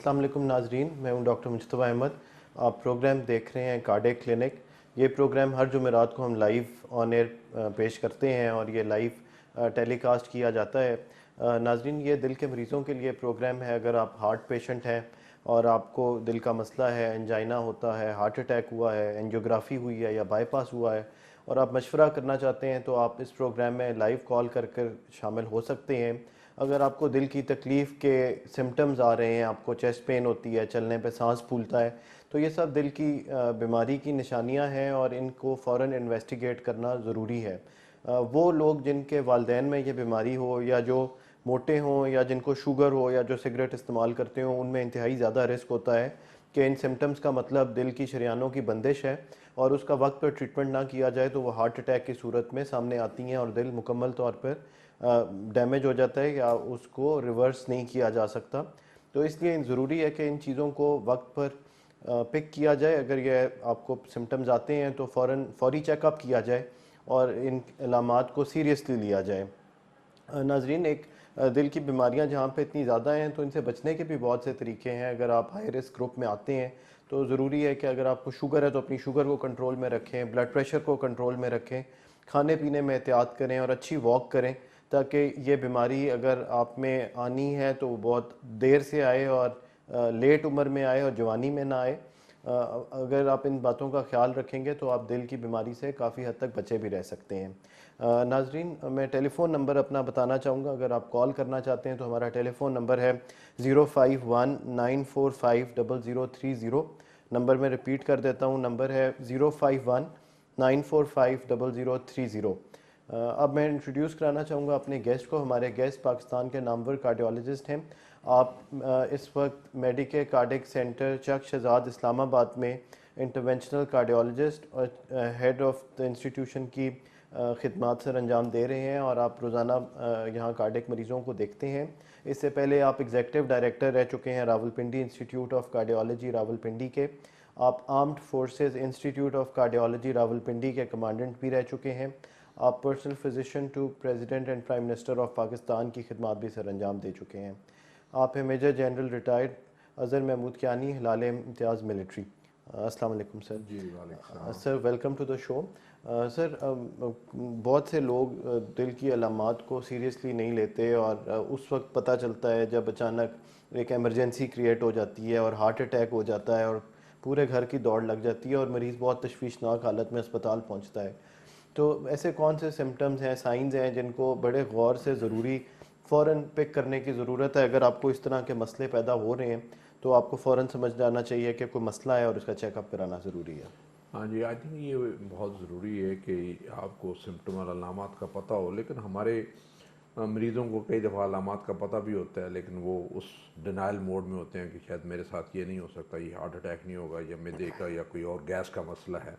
अस्सलाम वालेकुम नाजरीन, मैं हूं डॉक्टर मुस्तफ़ा अहमद। आप प्रोग्राम देख रहे हैं कार्डियक क्लिनिक। ये प्रोग्राम हर जुमेरात को हम लाइव ऑन एयर पेश करते हैं और ये लाइव टेलीकास्ट किया जाता है। नाजरीन, ये दिल के मरीज़ों के लिए प्रोग्राम है। अगर आप हार्ट पेशेंट हैं और आपको दिल का मसला है, एंजाइना होता है, हार्ट अटैक हुआ है, एंजियोग्राफी हुई है या बाईपास हुआ है और आप मशवरा करना चाहते हैं, तो आप इस प्रोग्राम में लाइव कॉल कर कर शामिल हो सकते हैं। अगर आपको दिल की तकलीफ़ के सिम्टम्स आ रहे हैं, आपको चेस्ट पेन होती है, चलने पे सांस फूलता है, तो ये सब दिल की बीमारी की निशानियां हैं और इनको फ़ौरन इन्वेस्टिगेट करना ज़रूरी है। वो लोग जिनके वालदैन में ये बीमारी हो या जो मोटे हों या जिनको शुगर हो या जो सिगरेट इस्तेमाल करते हों, उनमें इंतहाई ज़्यादा रिस्क होता है कि इन सिम्टम्स का मतलब दिल की शरियानों की बंदिश है और उसका वक्त पर ट्रीटमेंट ना किया जाए तो वो हार्ट अटैक की सूरत में सामने आती हैं और दिल मुकम्मल तौर पर डैमेज हो जाता है या उसको रिवर्स नहीं किया जा सकता। तो इसलिए ज़रूरी है कि इन चीज़ों को वक्त पर पिक किया जाए। अगर ये आपको सिम्टम्स आते हैं तो फौरी चेकअप किया जाए और इन अलामात को सीरियसली लिया जाए। नाजरीन, एक दिल की बीमारियां जहाँ पे इतनी ज़्यादा हैं तो इनसे बचने के भी बहुत से तरीके हैं। अगर आप हाई रिस्क ग्रुप में आते हैं तो ज़रूरी है कि अगर आपको शुगर है तो अपनी शुगर को कंट्रोल में रखें, ब्लड प्रेशर को कंट्रोल में रखें, खाने पीने में एहतियात करें और अच्छी वॉक करें, ताकि ये बीमारी अगर आप में आनी है तो बहुत देर से आए और लेट उम्र में आए और जवानी में ना आए। अगर आप इन बातों का ख्याल रखेंगे तो आप दिल की बीमारी से काफ़ी हद तक बचे भी रह सकते हैं। नाजरीन, मैं टेलीफ़ोन नंबर अपना बताना चाहूँगा। अगर आप कॉल करना चाहते हैं तो हमारा टेलीफ़ोन नंबर है 051-945-0030। नंबर मैं रिपीट कर देता हूँ, नंबर है 051-945-0030। अब मैं इंट्रोड्यूस कराना चाहूँगा अपने गेस्ट को। हमारे गेस्ट पाकिस्तान के नामवर कार्डियोलॉजिस्ट हैं। आप इस वक्त मेडिके कार्डिक सेंटर चक शहजाद इस्लामाबाद में इंटरवेंशनल कार्डियोलॉजिस्ट और हेड ऑफ द इंस्टीट्यूशन की खिदमत सर अंजाम दे रहे हैं और आप रोज़ाना यहाँ कार्डिक मरीज़ों को देखते हैं। इससे पहले आप एग्जीक्यूटिव डायरेक्टर रह चुके हैं Rawalpindi institute of cardiology Rawalpindi के। आप armed forces institute of cardiology Rawalpindi के कमांडेंट भी रह चुके हैं। आप personal physician to president and prime minister of Pakistan की खिदमत भी सर अंजाम दे चुके हैं। आप हैं major general retired Azhar Mahmood Kiyani, Hilal Imtiaz military. अस्सलाम वालेकुम सर। जी वालेकुम सलाम। Sir, welcome to the show. Sir, बहुत से लोग दिल की अलामात को सीरियसली नहीं लेते और उस वक्त पता चलता है जब अचानक एक एमरजेंसी क्रिएट हो जाती है और हार्ट अटैक हो जाता है और पूरे घर की दौड़ लग जाती है और मरीज़ बहुत तशवीशनाक हालत में अस्पताल पहुंचता है। तो ऐसे कौन से सिम्टम्स हैं, साइंस हैं जिनको बड़े गौर से ज़रूरी फ़ौरन पिक करने की ज़रूरत है? अगर आपको इस तरह के मसले पैदा हो रहे हैं तो आपको फ़ौरन समझ जाना चाहिए कि कोई मसला है और उसका चेकअप कराना ज़रूरी है। हाँ जी, आई थिंक ये बहुत ज़रूरी है कि आपको सिम्टम और अलामात का पता हो। लेकिन हमारे मरीज़ों को कई दफ़ा अलामात का पता भी होता है, लेकिन वो उस डिनाइल मोड में होते हैं कि शायद मेरे साथ ये नहीं हो सकता, ये हार्ट अटैक नहीं होगा या मैदे का या कोई और गैस का मसला है।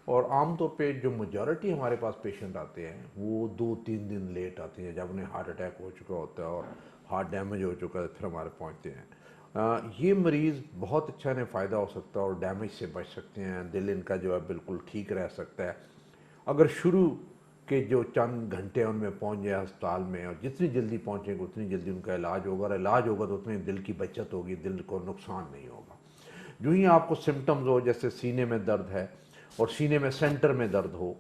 और आमतौर पे जो मेजॉरिटी हमारे पास पेशेंट आते हैं वो 2-3 दिन लेट आते हैं, जब उन्हें हार्ट अटैक हो चुका होता है और हार्ट डैमेज हो चुका है फिर हमारे पहुंचते हैं। ये मरीज़ बहुत अच्छा इन्हें फ़ायदा हो सकता है और डैमेज से बच सकते हैं, दिल इनका जो है बिल्कुल ठीक रह सकता है अगर शुरू के जो चंद घंटे उनमें पहुंच जाए अस्पताल में। और जितनी जल्दी पहुंचेंगे उतनी जल्दी उनका इलाज होगा, और इलाज होगा तो उतनी दिल की बचत होगी, दिल को नुकसान नहीं होगा। जो ही आपको सिम्टम्स हो, जैसे सीने में दर्द है और सीने में सेंटर में दर्द हो,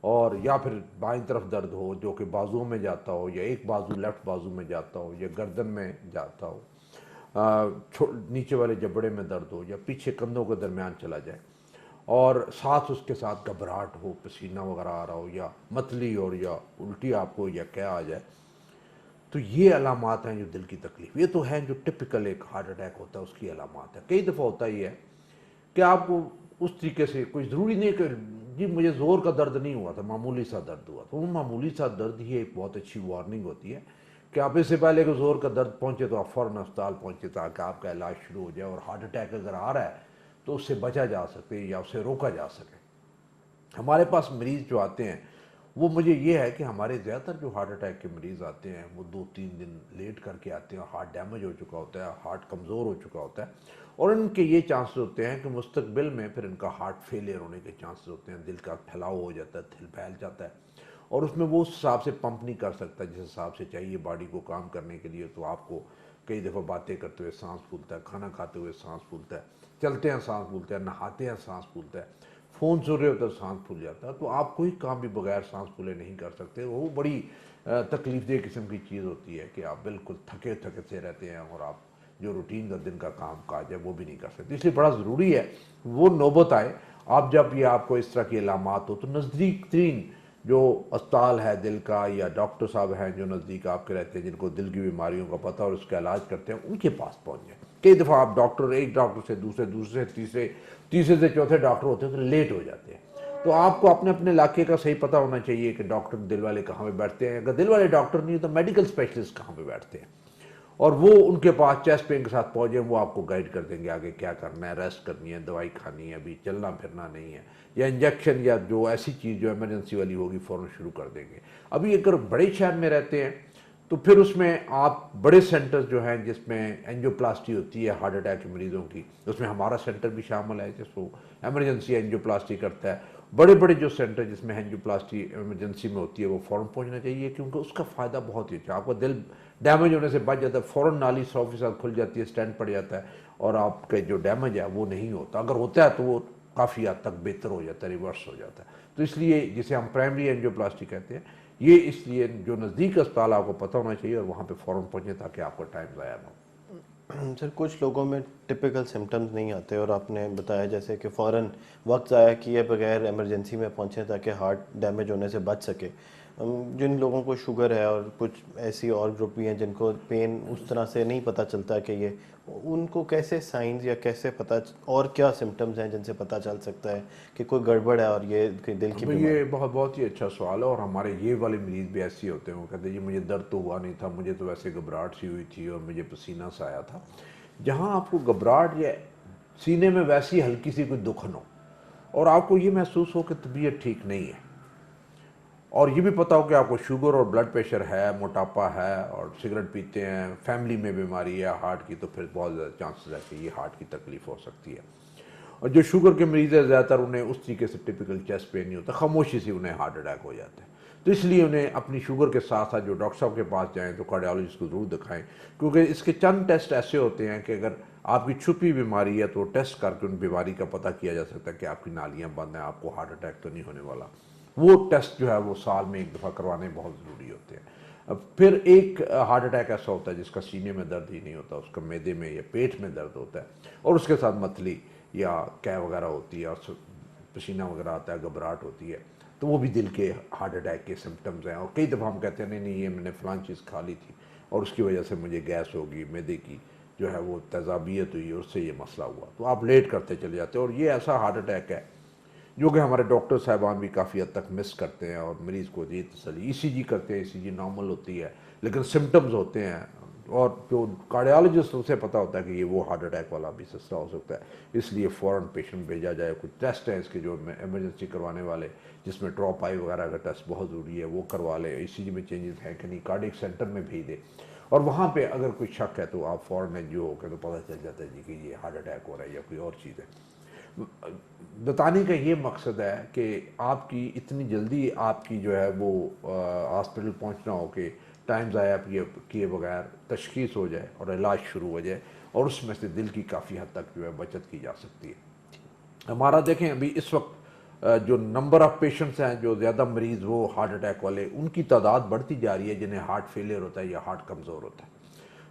और या फिर बाईं तरफ दर्द हो जो कि बाजुओं में जाता हो, या एक बाजू लेफ्ट बाजू में जाता हो, या गर्दन में जाता हो, नीचे वाले जबड़े में दर्द हो, या पीछे कंधों के दरमियान चला जाए, और साथ उसके साथ घबराहट हो, पसीना वगैरह आ रहा हो, या मतली और या उल्टी आपको या क्या आ जाए, तो ये अलामात हैं जो दिल की तकलीफ। ये तो हैं जो टिपिकल एक हार्ट अटैक होता है उसकी अलामात है। कई दफ़ा होता ही है कि आपको उस तरीके से कोई ज़रूरी नहीं कि जी मुझे ज़ोर का दर्द नहीं हुआ था, मामूली सा दर्द हुआ, तो वो मामूली सा दर्द ही एक बहुत अच्छी वार्निंग होती है कि आप इससे पहले कि ज़ोर का दर्द पहुंचे तो आप फ़ौरन अस्पताल पहुंचे ताकि आपका इलाज शुरू हो जाए। और हार्ट अटैक अगर आ रहा है तो उससे बचा जा सके या उससे रोका जा सके। हमारे पास मरीज़ जो आते हैं वो, मुझे ये है कि हमारे ज़्यादातर जो हार्ट अटैक के मरीज़ आते हैं वो 2-3 दिन लेट करके आते हैं, हार्ट डैमेज हो चुका होता है, हार्ट कमज़ोर हो चुका होता है, और इनके ये चांसेस होते हैं कि मुस्तकबिल में फिर इनका हार्ट फेलियर होने के चांसेस होते हैं, दिल का फैलाव हो जाता है, दिल फैल जाता है, और उसमें वो उस हिसाब से पंप नहीं कर सकता जिस हिसाब से चाहिए बॉडी को काम करने के लिए। तो आपको कई दफ़ा बातें करते हुए सांस फूलता है, खाना खाते हुए सांस फूलता है, चलते हैं सांस फूलता है, नहाते हैं सांस फूलता है, फ़ोन सुन रहे हो तो सांस फूल जाता है। तो आप कोई काम भी बगैर सांस फूले नहीं कर सकते। वो बड़ी तकलीफदेह किस्म की चीज़ होती है कि आप बिल्कुल थके थके से रहते हैं और आप जो रूटीन का दिन का काम काज है वो भी नहीं कर सकते। इसलिए बड़ा ज़रूरी है वो नौबत आए, आप जब ये आपको इस तरह की अलामात हो तो नज़दीक तरीन जो अस्पताल है दिल का या डॉक्टर साहब हैं जो नज़दीक आपके रहते हैं, जिनको दिल की बीमारियों का पता और उसका इलाज करते हैं, उनके पास पहुँच जाए। कई दफ़ा आप डॉक्टर एक डॉक्टर से दूसरे, दूसरे से तीसरे, तीसरे से चौथे डॉक्टर होते हैं तो लेट हो जाते हैं। तो आपको अपने अपने इलाके का सही पता होना चाहिए कि डॉक्टर दिल वाले कहाँ पे बैठते हैं। अगर दिल वाले डॉक्टर नहीं है तो मेडिकल स्पेशलिस्ट कहाँ पे बैठते हैं, और वो उनके पास चेस्ट पेन के साथ पहुँचे, वो आपको गाइड कर देंगे आगे क्या करना है, रेस्ट करनी है, दवाई खानी है, अभी चलना फिरना नहीं है, या इंजेक्शन या जो ऐसी चीज़ जो इमरजेंसी वाली होगी फ़ौरन शुरू कर देंगे। अभी अगर बड़े शहर में रहते हैं तो फिर उसमें आप बड़े सेंटर्स जो हैं जिसमें एंजियोप्लास्टी होती है हार्ट अटैक के मरीज़ों की, उसमें हमारा सेंटर भी शामिल है जिसको इमरजेंसी एंजियोप्लास्टी करता है। बड़े बड़े जो सेंटर जिसमें एंजियोप्लास्टी इमरजेंसी में होती है वो फ़ौरन पहुंचना चाहिए, क्योंकि उसका फ़ायदा बहुत ही अच्छा। आपका दिल डैमेज होने से बच जाता है, फ़ौरन नाली 100% खुल जाती है, स्टेंट पड़ जाता है और आपका जो डैमेज है वो नहीं होता। अगर होता है तो वो काफ़ी हद तक बेहतर हो जाता है, रिवर्स हो जाता है। तो इसलिए जिसे हम प्राइमरी एंजियोप्लास्टी कहते हैं, ये इसलिए जो नज़दीक अस्पताल आपको पता होना चाहिए और वहाँ पे फ़ौरन पहुँचे ताकि आपका टाइम ज़ाया ना हो। सर कुछ लोगों में टिपिकल सिम्टम्स नहीं आते और आपने बताया जैसे कि फ़ौरन वक्त ज़ाया किए बगैर इमरजेंसी में पहुंचे ताकि हार्ट डैमेज होने से बच सके। जिन लोगों को शुगर है और कुछ ऐसी और ग्रुप भी हैं जिनको पेन उस तरह से नहीं पता चलता कि ये, उनको कैसे साइंस या कैसे पता और क्या सिम्टम्स हैं जिनसे पता चल सकता है कि कोई गड़बड़ है और ये कोई दिल की अब बीमारी? ये बहुत ही अच्छा सवाल है, और हमारे ये वाले मरीज़ भी ऐसे होते हैं, वो कहते हैं जी मुझे दर्द तो हुआ नहीं था, मुझे तो वैसे घबराहट सी हुई थी और मुझे पसीना सा आया था। जहाँ आपको घबराहट या सीने में वैसी हल्की सी कोई दुखन हो और आपको ये महसूस हो कि तबीयत ठीक नहीं है, और ये भी पता हो कि आपको शुगर और ब्लड प्रेशर है, मोटापा है और सिगरेट पीते हैं, फैमिली में बीमारी है हार्ट की, तो फिर बहुत ज़्यादा चांसेस है कि ये हार्ट की तकलीफ हो सकती है। और जो शुगर के मरीज़ है ज़्यादातर उन्हें उस तरीके से टिपिकल चेस्ट पेन नहीं होता, खामोशी से उन्हें हार्ट अटैक हो जाता है। तो इसलिए उन्हें अपनी शुगर के साथ साथ जो डॉक्टर साहब के पास जाएँ तो कार्डियोलॉजिस्ट को ज़रूर दिखाएं, क्योंकि इसके चंद टेस्ट ऐसे होते हैं कि अगर आपकी छुपी बीमारी है तो टेस्ट करके उन बीमारी का पता किया जा सकता है कि आपकी नालियाँ बंद हैं, आपको हार्ट अटैक तो नहीं होने वाला। वो टेस्ट जो है वो साल में एक दफ़ा करवाने बहुत ज़रूरी होते हैं। अब फिर एक हार्ट अटैक ऐसा होता है जिसका सीने में दर्द ही नहीं होता, उसका मैदे में या पेट में दर्द होता है और उसके साथ मतली या कै वगैरह होती है और पसीना वगैरह आता है, घबराहट होती है, तो वो भी दिल के हार्ट अटैक के सिम्टम्स हैं। और कई दफ़ा हम कहते हैं नहीं नहीं ये मैंने फ़लाँ चीज़ खा ली थी और उसकी वजह से मुझे गैस होगी, मैदे की जो है वो तेज़ाबियत हुई और उससे ये मसला हुआ, तो आप लेट करते चले जाते हैं। और ये ऐसा हार्ट अटैक है जो कि हमारे डॉक्टर साहबान भी काफ़ी हद तक मिस करते हैं और मरीज़ को ये तसल्ली, ईसीजी करते हैं, ईसीजी नॉर्मल होती है लेकिन सिम्टम्स होते हैं, और जो कार्डियोलॉजिस्ट उसे पता होता है कि ये वो हार्ट अटैक वाला भी सिलसिला हो सकता है, इसलिए फ़ौरन पेशेंट भेजा जाए। कुछ टेस्ट हैं इसके जो इमरजेंसी करवाने वाले, जिसमें ड्रॉप आई वगैरह का टेस्ट बहुत ज़रूरी है, वो करवा ले। ईसीजी में चेंजेस हैं कि नहीं, कार्डियक सेंटर में भेज दे, और वहाँ पे अगर कोई शक है तो आप फ़ौरन एनजीओ होकर तो पता चल जाता है जी कि ये हार्ट अटैक हो रहा है या कोई और चीज़ है। बताने का ये मकसद है कि आपकी इतनी जल्दी आपकी जो है वो हॉस्पिटल पहुंचना हो कि टाइम ज़ाया किए बगैर तशखीस हो जाए और इलाज शुरू हो जाए, और उसमें से दिल की काफ़ी हद तक जो है बचत की जा सकती है। हमारा देखें अभी इस वक्त जो नंबर ऑफ़ पेशेंट्स हैं, जो ज़्यादा मरीज़ वो हार्ट अटैक वाले, उनकी तादाद बढ़ती जा रही है जिन्हें हार्ट फेलियर होता है या हार्ट कमज़ोर होता है।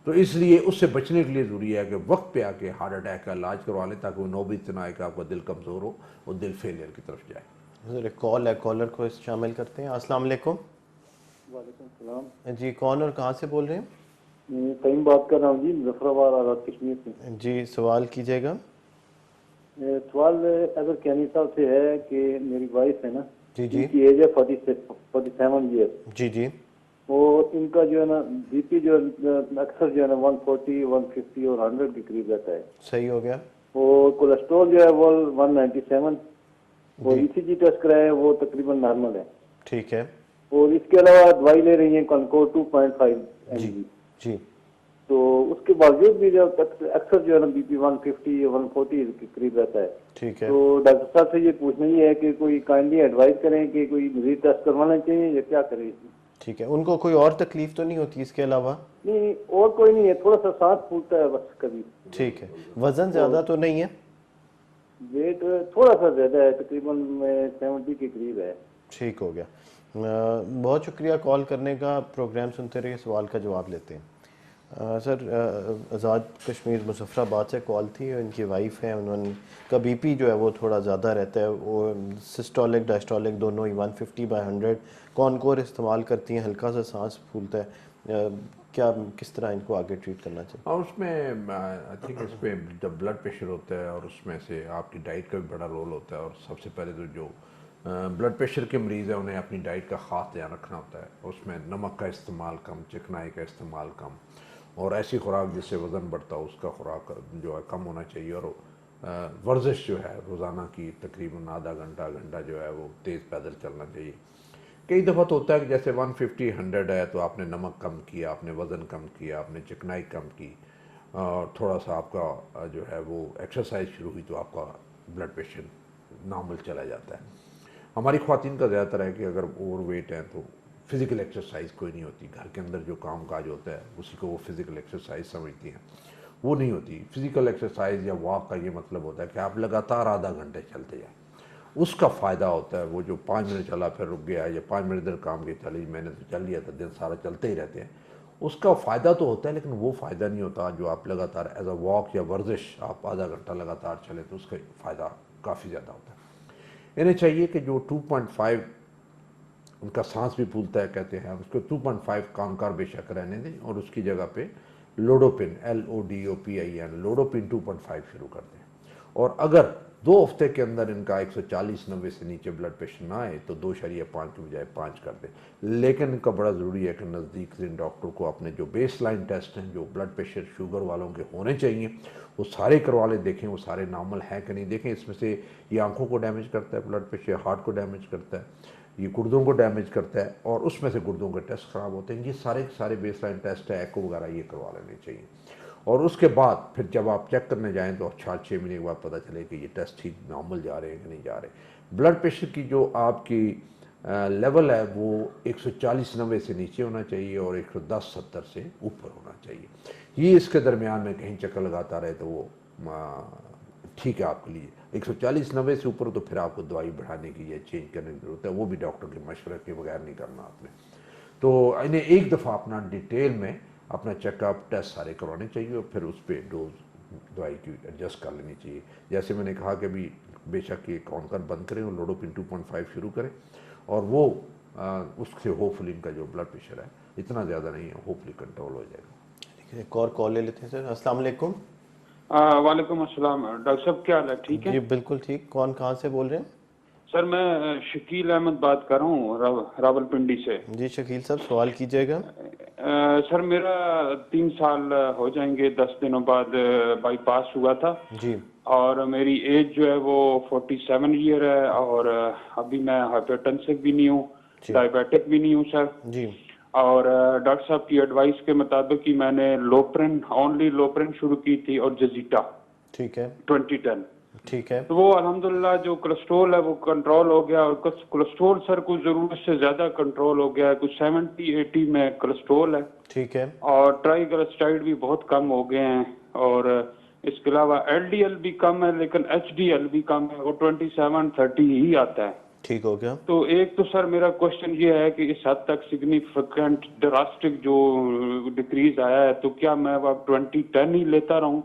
तो इसलिए उससे बचने के लिए ज़रूरी है कि वक्त पे आके हार्ट अटैक का इलाज करवा लें, ताकि वो नौबत ना आए कि आपका दिल कमज़ोर हो और दिल फेलियर की तरफ जाए। सर एक कॉल है, कॉलर को शामिल करते हैं। अस्सलाम वालेकुम। वालेकुम सलाम जी कौन और कहाँ से बोल रहे हैं? तईम बात कर रहा हूँ जी, मुजफ्फराबाद आज़ाद कश्मीर से। जी सवाल कीजिएगा। सवाल अगर कैनी साहब से है कि मेरी वाइफ है ना, जी जी इनकी एज है 47 ईयर, जी जी और इनका जो है ना बीपी जो अक्सर जो है ना 140, 150 और 100 के करीब रहता है, सही हो गया। और कोलेस्ट्रॉल जो है वो 197, और जी ईसीजी टेस्ट कराया वो तकरीबन नॉर्मल है, ठीक है। और इसके अलावा दवाई ले रही है कनकोर 2.5 जी mg। जी तो उसके बावजूद भी जब अक्सर जो है ना बीपी 150 या 140 के करीब रहता है, ठीक है। तो डॉक्टर साहब से ये पूछना ही है कि कोई काइंडली एडवाइस करें कि कोई मजीद टेस्ट करवाना चाहिए या क्या करें? ठीक है, उनको कोई और तकलीफ तो नहीं होती इसके अलावा? नहीं और कोई नहीं है, थोड़ा सा सांस फूलता है बस कभी। ठीक है, वजन ज़्यादा तो नहीं है? वेट थोड़ा सा ज्यादा है, तकरीबन 70 के करीब है। ठीक हो गया। बहुत शुक्रिया कॉल करने का, प्रोग्राम सुनते रहिए, सवाल का जवाब लेते हैं। सर, आज़ाद कश्मीर मुजफ्फराबाद से कॉल थी, इनकी वाइफ है, उन्होंने का बीपी जो है वो थोड़ा ज़्यादा रहता है, वो सिस्टोलिक डायस्टोलिक दोनों ही 150/100 कॉनकोर इस्तेमाल करती हैं, हल्का सा सांस फूलता है। क्या किस तरह इनको आगे ट्रीट करना चाहिए? और उसमें आई थिंक इस पे जब ब्लड प्रेशर होता है और उसमें से आपकी डाइट का भी बड़ा रोल होता है। और सबसे पहले तो जो ब्लड प्रेशर के मरीज़ हैं उन्हें अपनी डाइट का ख़ास ध्यान रखना होता है। उसमें नमक का इस्तेमाल कम, चिकनाई का इस्तेमाल कम, और ऐसी खुराक जिससे वज़न बढ़ता हो उसका खुराक जो है कम होना चाहिए। और वर्जिश जो है रोज़ाना की तकरीबन आधा घंटा घंटा जो है वो तेज़ पैदल चलना चाहिए। कई दफ़ा तो होता है कि जैसे 150-100 है तो आपने नमक कम किया, आपने वज़न कम किया, आपने चिकनाई कम की, और थोड़ा सा आपका जो है वो एक्सरसाइज शुरू हुई तो आपका ब्लड प्रेशर नॉर्मल चला जाता है। हमारी ख़वातीन का ज़्यादातर है कि अगर ओवर वेट है तो फ़िज़िकल एक्सरसाइज कोई नहीं होती, घर के अंदर जो काम काज होता है उसी को वो फ़िज़िकल एक्सरसाइज समझती हैं, वो नहीं होती। फ़िज़िकल एक्सरसाइज या वॉक का ये मतलब होता है कि आप लगातार आधा घंटे चलते जाएँ, उसका फ़ायदा होता है। वो जो 5 मिनट चला फिर रुक गया, या 5 मिनट इधर काम की चली, मैंने तो चल लिया था, दिन सारा चलते ही रहते हैं, उसका फ़ायदा तो होता है, लेकिन वो फ़ायदा नहीं होता जो आप लगातार एज अ वॉक या वर्जिश आप आधा घंटा लगातार चले तो उसका फ़ायदा काफ़ी ज़्यादा होता है। इन्हें चाहिए कि जो 2.5 उनका सांस भी फूलता है कहते हैं, उसको 2.5 कामकार बेशक रहने दें और उसकी जगह पे लोडोपिन LODOPIN लोडोपिन 2.5 शुरू कर दें। और अगर 2 हफ्ते के अंदर इनका 140/90 से नीचे ब्लड प्रेशर ना आए तो 2.5 की बजाय 5 कर दें। लेकिन इनका बड़ा ज़रूरी है कि नज़दीक से डॉक्टर को अपने जो बेस लाइन टेस्ट हैं जो ब्लड प्रेशर शुगर वालों के होने चाहिए वो सारे करवा ले, देखें वो सारे नॉर्मल हैं कि नहीं। देखें इसमें से ये आंखों को डैमेज करता है ब्लड प्रेशर, हार्ट को डैमेज करता है, ये गुर्दों को डैमेज करता है, और उसमें से गुर्दों के टेस्ट ख़राब होते हैं। ये सारे के सारे बेस लाइन टेस्ट है, एको वगैरह ये करवा लेने चाहिए। और उसके बाद फिर जब आप चेक करने जाएं तो 4-6 महीने के बाद पता चले कि ये टेस्ट ठीक नॉर्मल जा रहे हैं कि नहीं जा रहे। ब्लड प्रेशर की जो आपकी लेवल है वो 140/90 से नीचे होना चाहिए और 110/70 से ऊपर होना चाहिए। ये इसके दरमियान में कहीं चक्कर लगाता रहे तो वो ठीक है आपके लिए। 140/90 से ऊपर तो फिर आपको दवाई बढ़ाने की या चेंज करने की ज़रूरत है, वो भी डॉक्टर के मशवरे के बगैर नहीं करना आपने। तो इन्हें एक दफ़ा अपना डिटेल में अपना चेकअप टेस्ट सारे करवाने चाहिए और फिर उस पर डोज दवाई की एडजस्ट कर लेनी चाहिए। जैसे मैंने कहा कि अभी बेशक ये कॉनकर बंद करें और लोडोपिन 2.5 शुरू करें, और वो उससे होपफुली इनका जो ब्लड प्रेशर है इतना ज़्यादा नहीं है, होपफुली कंट्रोल हो जाएगा। एक और कॉल ले लेते हैं सर। अस्सलाम वालेकुम। वालेकुम अस्सलाम। डॉक्टर साहब क्या हाल है, ठीक है? जी बिल्कुल ठीक। कौन कहाँ से बोल रहे हैं? सर मैं शकील अहमद बात कर रहा हूँ रावलपिंडी से। जी शकील साहब, सवाल कीजिएगा। सर मेरा 3 साल हो जाएंगे, 10 दिनों बाद बाईपास हुआ था जी और मेरी एज जो है वो 47 ईयर है और अभी मैं हाइपरटेंसिव भी नहीं हूँ, जी डायबिटिक भी नहीं हूँ सर। जी और डॉक्टर साहब की एडवाइस के मुताबिक ही मैंने ओनली लोप्रिन शुरू की थी और जजीटा ठीक है 2010। ठीक है तो वो अल्हम्दुलिल्लाह जो कोलेस्ट्रॉल है वो कंट्रोल हो गया, और कुछ कोलेस्ट्रॉल सर कुछ जरूरत से ज्यादा कंट्रोल हो गया है, कुछ 70-80 में कोलेस्ट्रॉल है ठीक है और ट्राइग्लिसराइड भी बहुत कम हो गए हैं, और इसके अलावा LDL भी कम है लेकिन HDL भी कम है, वो 27-30 ही आता है। ठीक हो गया। तो एक तो सर मेरा क्वेश्चन ये है कि इस हद तक सिग्निफिकेंट ड्रास्टिक जो डिक्रीज आया है तो क्या मैं अब 20-10 ही लेता रहूं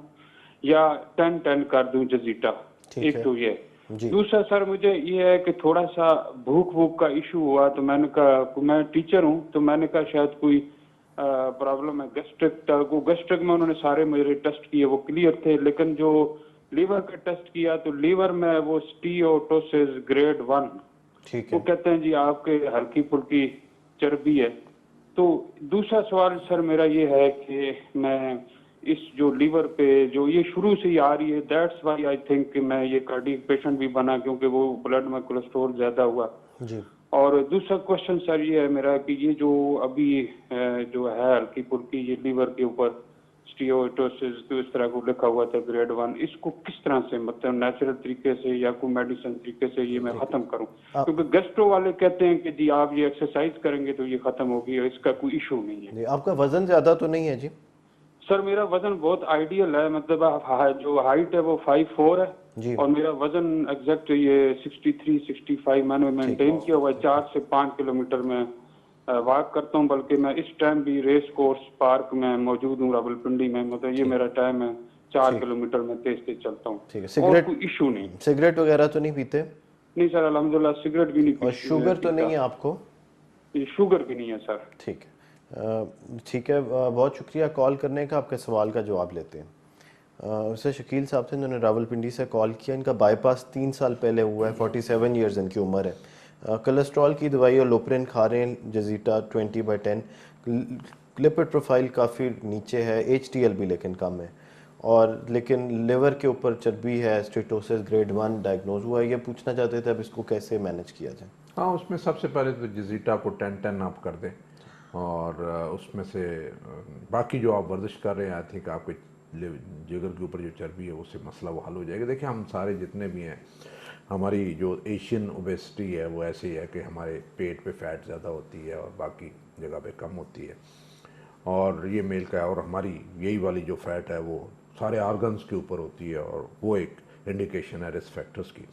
या 10-10 कर दूं जजीटा? ठीक एक है तो ये। जी दूसरा सर मुझे ये है कि थोड़ा सा भूख वूख का इशू हुआ, तो मैंने कहा, मैं टीचर हूँ तो मैंने कहा शायद कोई प्रॉब्लम है गैस्ट्रिक में उन्होंने सारे मेरे टेस्ट किए वो क्लियर थे, लेकिन जो लीवर का टेस्ट किया तो लीवर में वो स्टीओटोसिस ग्रेड 1, ठीक वो है कहते हैं जी आपके हल्की फुल्की चर्बी है। तो दूसरा सवाल सर मेरा ये है कि मैं इस जो लीवर पे जो ये शुरू से ही आ रही है, दैट्स वाई आई थिंक कि मैं ये कार्डियक पेशेंट भी बना क्योंकि वो ब्लड में कोलेस्ट्रॉल ज्यादा हुआ। जी और दूसरा क्वेश्चन सर ये है मेरा कि ये जो अभी जो है हल्की फुल्की ये लीवर के ऊपर स्टीओटोसिस तो इस तरह को लिखा हुआ था ग्रेड 1, इसको किस तरह से मतलब नेचुरल तरीके से या कोई मेडिसिन तरीके से ये मैं खत्म करूं? क्योंकि गैस्ट्रो वाले कहते हैं कि जी आप ये एक्सरसाइज करेंगे तो ये खत्म होगी और इसका कोई इशू नहीं है। जी, आपका वजन ज़्यादा तो नहीं है जी? सर मेरा वजन बहुत आइडियल है, मतलब जो हाइट है वो 5'4" है जी। और मेरा वजन एग्जैक्ट ये 63-65 मैंने मेंटेन किया हुआ है। 4 से 5 किलोमीटर में वॉक करता हूँ, बल्कि मैं इस टाइम भी रेस कोर्स पार्क में मौजूद हूँ रावलपिंडी में, मतलब ये मेरा टाइम है। 4 किलोमीटर में तेज तेज चलता हूँ। ठीक है। और सिगरेट कोई इशू नहीं। सिगरेट वगैरह तो नहीं पीते? नहीं सर, अल्हम्दुलिल्लाह सिगरेट भी नहीं और शुगर तो नहीं है आपको? शुगर भी नहीं है सर। ठीक है, ठीक है, बहुत शुक्रिया कॉल करने का। आपके सवाल का जवाब लेते हैं। उससे शकील साहब थे, उन्होंने रावलपिंडी से कॉल किया। इनका बाईपास 3 साल पहले हुआ है, 47 ईयर्स इनकी उम्र है। कोलेस्ट्रॉल की दवाई और लोपरिन खा रहे हैं, जजीटा 20/10। लिपिड प्रोफाइल काफ़ी नीचे है, HDL भी लेकिन कम है, और लेकिन लिवर के ऊपर चर्बी है, स्टेटोसिस ग्रेड 1 डायग्नोज हुआ है। ये पूछना चाहते थे अब इसको कैसे मैनेज किया जाए। हाँ, उसमें सबसे पहले तो जजीटा को 10-10 आप कर दें, और उसमें से बाकी जो आप वर्जिश कर रहे हैं, आई थिंक आपके जिगर के ऊपर जो चर्बी है उससे मसला वो हल हो जाएगा। देखिए, हम सारे जितने भी हैं, हमारी जो एशियन ओबेसिटी है वो ऐसी है कि हमारे पेट पे फैट ज़्यादा होती है और बाकी जगह पे कम होती है, और ये मेल का है। और हमारी यही वाली जो फैट है वो सारे आर्गन्स के ऊपर होती है, और वो एक इंडिकेशन है रिस्क फैक्टर्स की।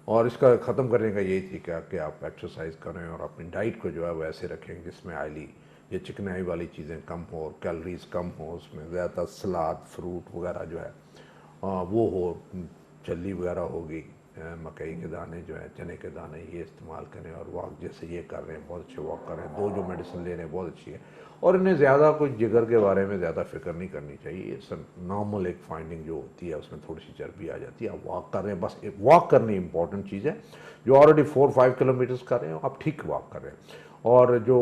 और इसका ख़त्म करने का यही तरीका कि आप एक्सरसाइज करें और अपनी डाइट को जो है वो ऐसे रखें जिसमें ऑयली ये चिकनाई वाली चीज़ें कम हो और कैलोरीज कम हो, उसमें ज़्यादा सलाद फ्रूट वगैरह जो है वो हो, चल्ली वगैरह होगी, मकई के दाने जो है, चने के दाने, ये इस्तेमाल करें। और वॉक जैसे ये कर रहे हैं, बहुत अच्छे वॉक कर रहे हैं, 2 जो मेडिसिन ले रहे हैं बहुत अच्छी है। और इन्हें ज़्यादा कुछ जिगर के बारे में ज़्यादा फिक्र नहीं करनी चाहिए। ये नॉर्मल एक फाइंडिंग जो होती है उसमें थोड़ी सी चर्बी आ जाती है। आप वॉक कर रहे हैं, बस वॉक करनी इंपॉर्टेंट चीज़ है। जो ऑलरेडी 4-5 किलोमीटर्स कर रहे हैं आप ठीक वॉक कर रहे हैं। और जो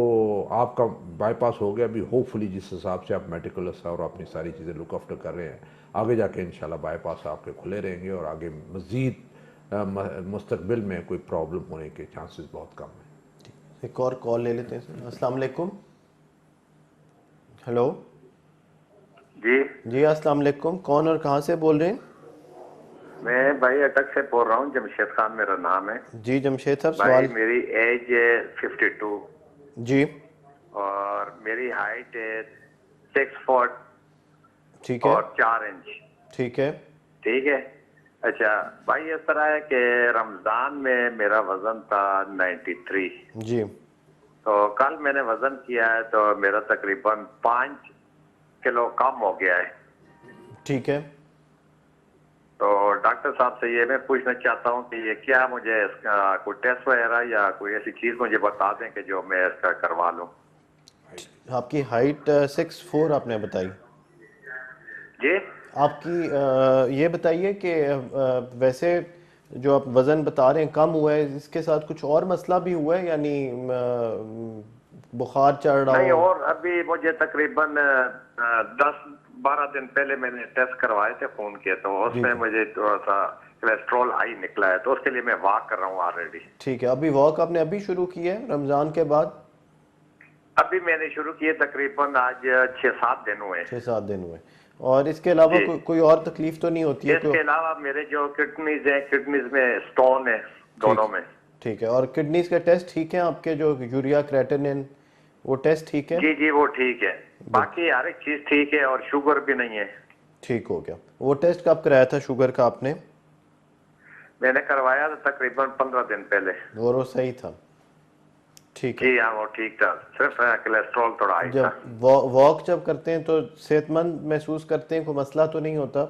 आपका बाईपास हो गया अभी, होपफुली जिस हिसाब से आप मेटिकुलस और अपनी सारी चीज़ें लुक आफ्टर कर रहे हैं, आगे जाके इंशाल्लाह बाईपास आपके खुले रहेंगे और आगे मज़ीद मुस्तकबिल में कोई प्रॉब्लम होने के चांसेस बहुत कम हैं। एक और कॉल ले लेते हैं सर। अस्सलाम वालेकुम। हेलो जी, अस्सलाम वालेकुम। कौन और कहाँ से बोल रहे हैं? मैं भाई अटक से बोल रहा हूँ, जमशेद खान मेरा नाम है। जी जमशेद साहब, भाई सवाल। मेरी एज है 52 जी, और मेरी हाइट है 6 फुट ठीक है, और 4 इंच। ठीक है, ठीक है। अच्छा भाई, इस तरह है कि रमजान में मेरा वजन था 93। जी, तो कल मैंने वजन किया है तो मेरा तकरीबन 5 किलो कम हो गया है। ठीक है। तो डॉक्टर साहब से ये मैं पूछना चाहता हूँ कि ये क्या मुझे इसका कोई टेस्ट वगैरह या कोई ऐसी चीज मुझे बता दें कि जो मैं इसका करवा लूँ। आपकी हाइट 6'4" आपने बताई। जी आपकी ये बताइए कि वैसे जो आप वज़न बता रहे हैं कम हुआ है, इसके साथ कुछ और मसला भी हुआ है, यानी बुखार चढ़ रहा नहीं, हो? और अभी मुझे तकरीबन 10-12 दिन पहले मैंने टेस्ट करवाए थे खून के, तो उसमें मुझे थोड़ा सा कोलेस्ट्रॉल हाई निकला है, तो उसके लिए मैं वॉक कर रहा हूँ ऑलरेडी। ठीक है। अभी वॉक आपने अभी शुरू की है रमज़ान के बाद? अभी मैंने शुरू किए, तकरीबन आज 6-7 दिन हुए। 6-7 दिन हुए। और इसके अलावा कोई और तकलीफ तो नहीं होती है? इसके अलावा मेरे जो किडनीज है, किडनीज में स्टोन है दोनों में। ठीक है। और किडनीज के टेस्ट ठीक है आपके, जो यूरिया क्रेटिनिन वो टेस्ट ठीक है? जी जी, वो ठीक है, बाकी हर एक चीज ठीक है, और शुगर भी नहीं है। ठीक हो गया। वो टेस्ट कब कराया था शुगर का आपने? मैंने करवाया था तकरीबन 15 दिन पहले। और वो सही था? ठीक है। जी हाँ, वो ठीक था, सिर्फ कोलेस्ट्रॉल थोड़ा हाई था। जब वॉक जब करते हैं तो सेहतमंद महसूस करते हैं, कोई मसला तो नहीं होता?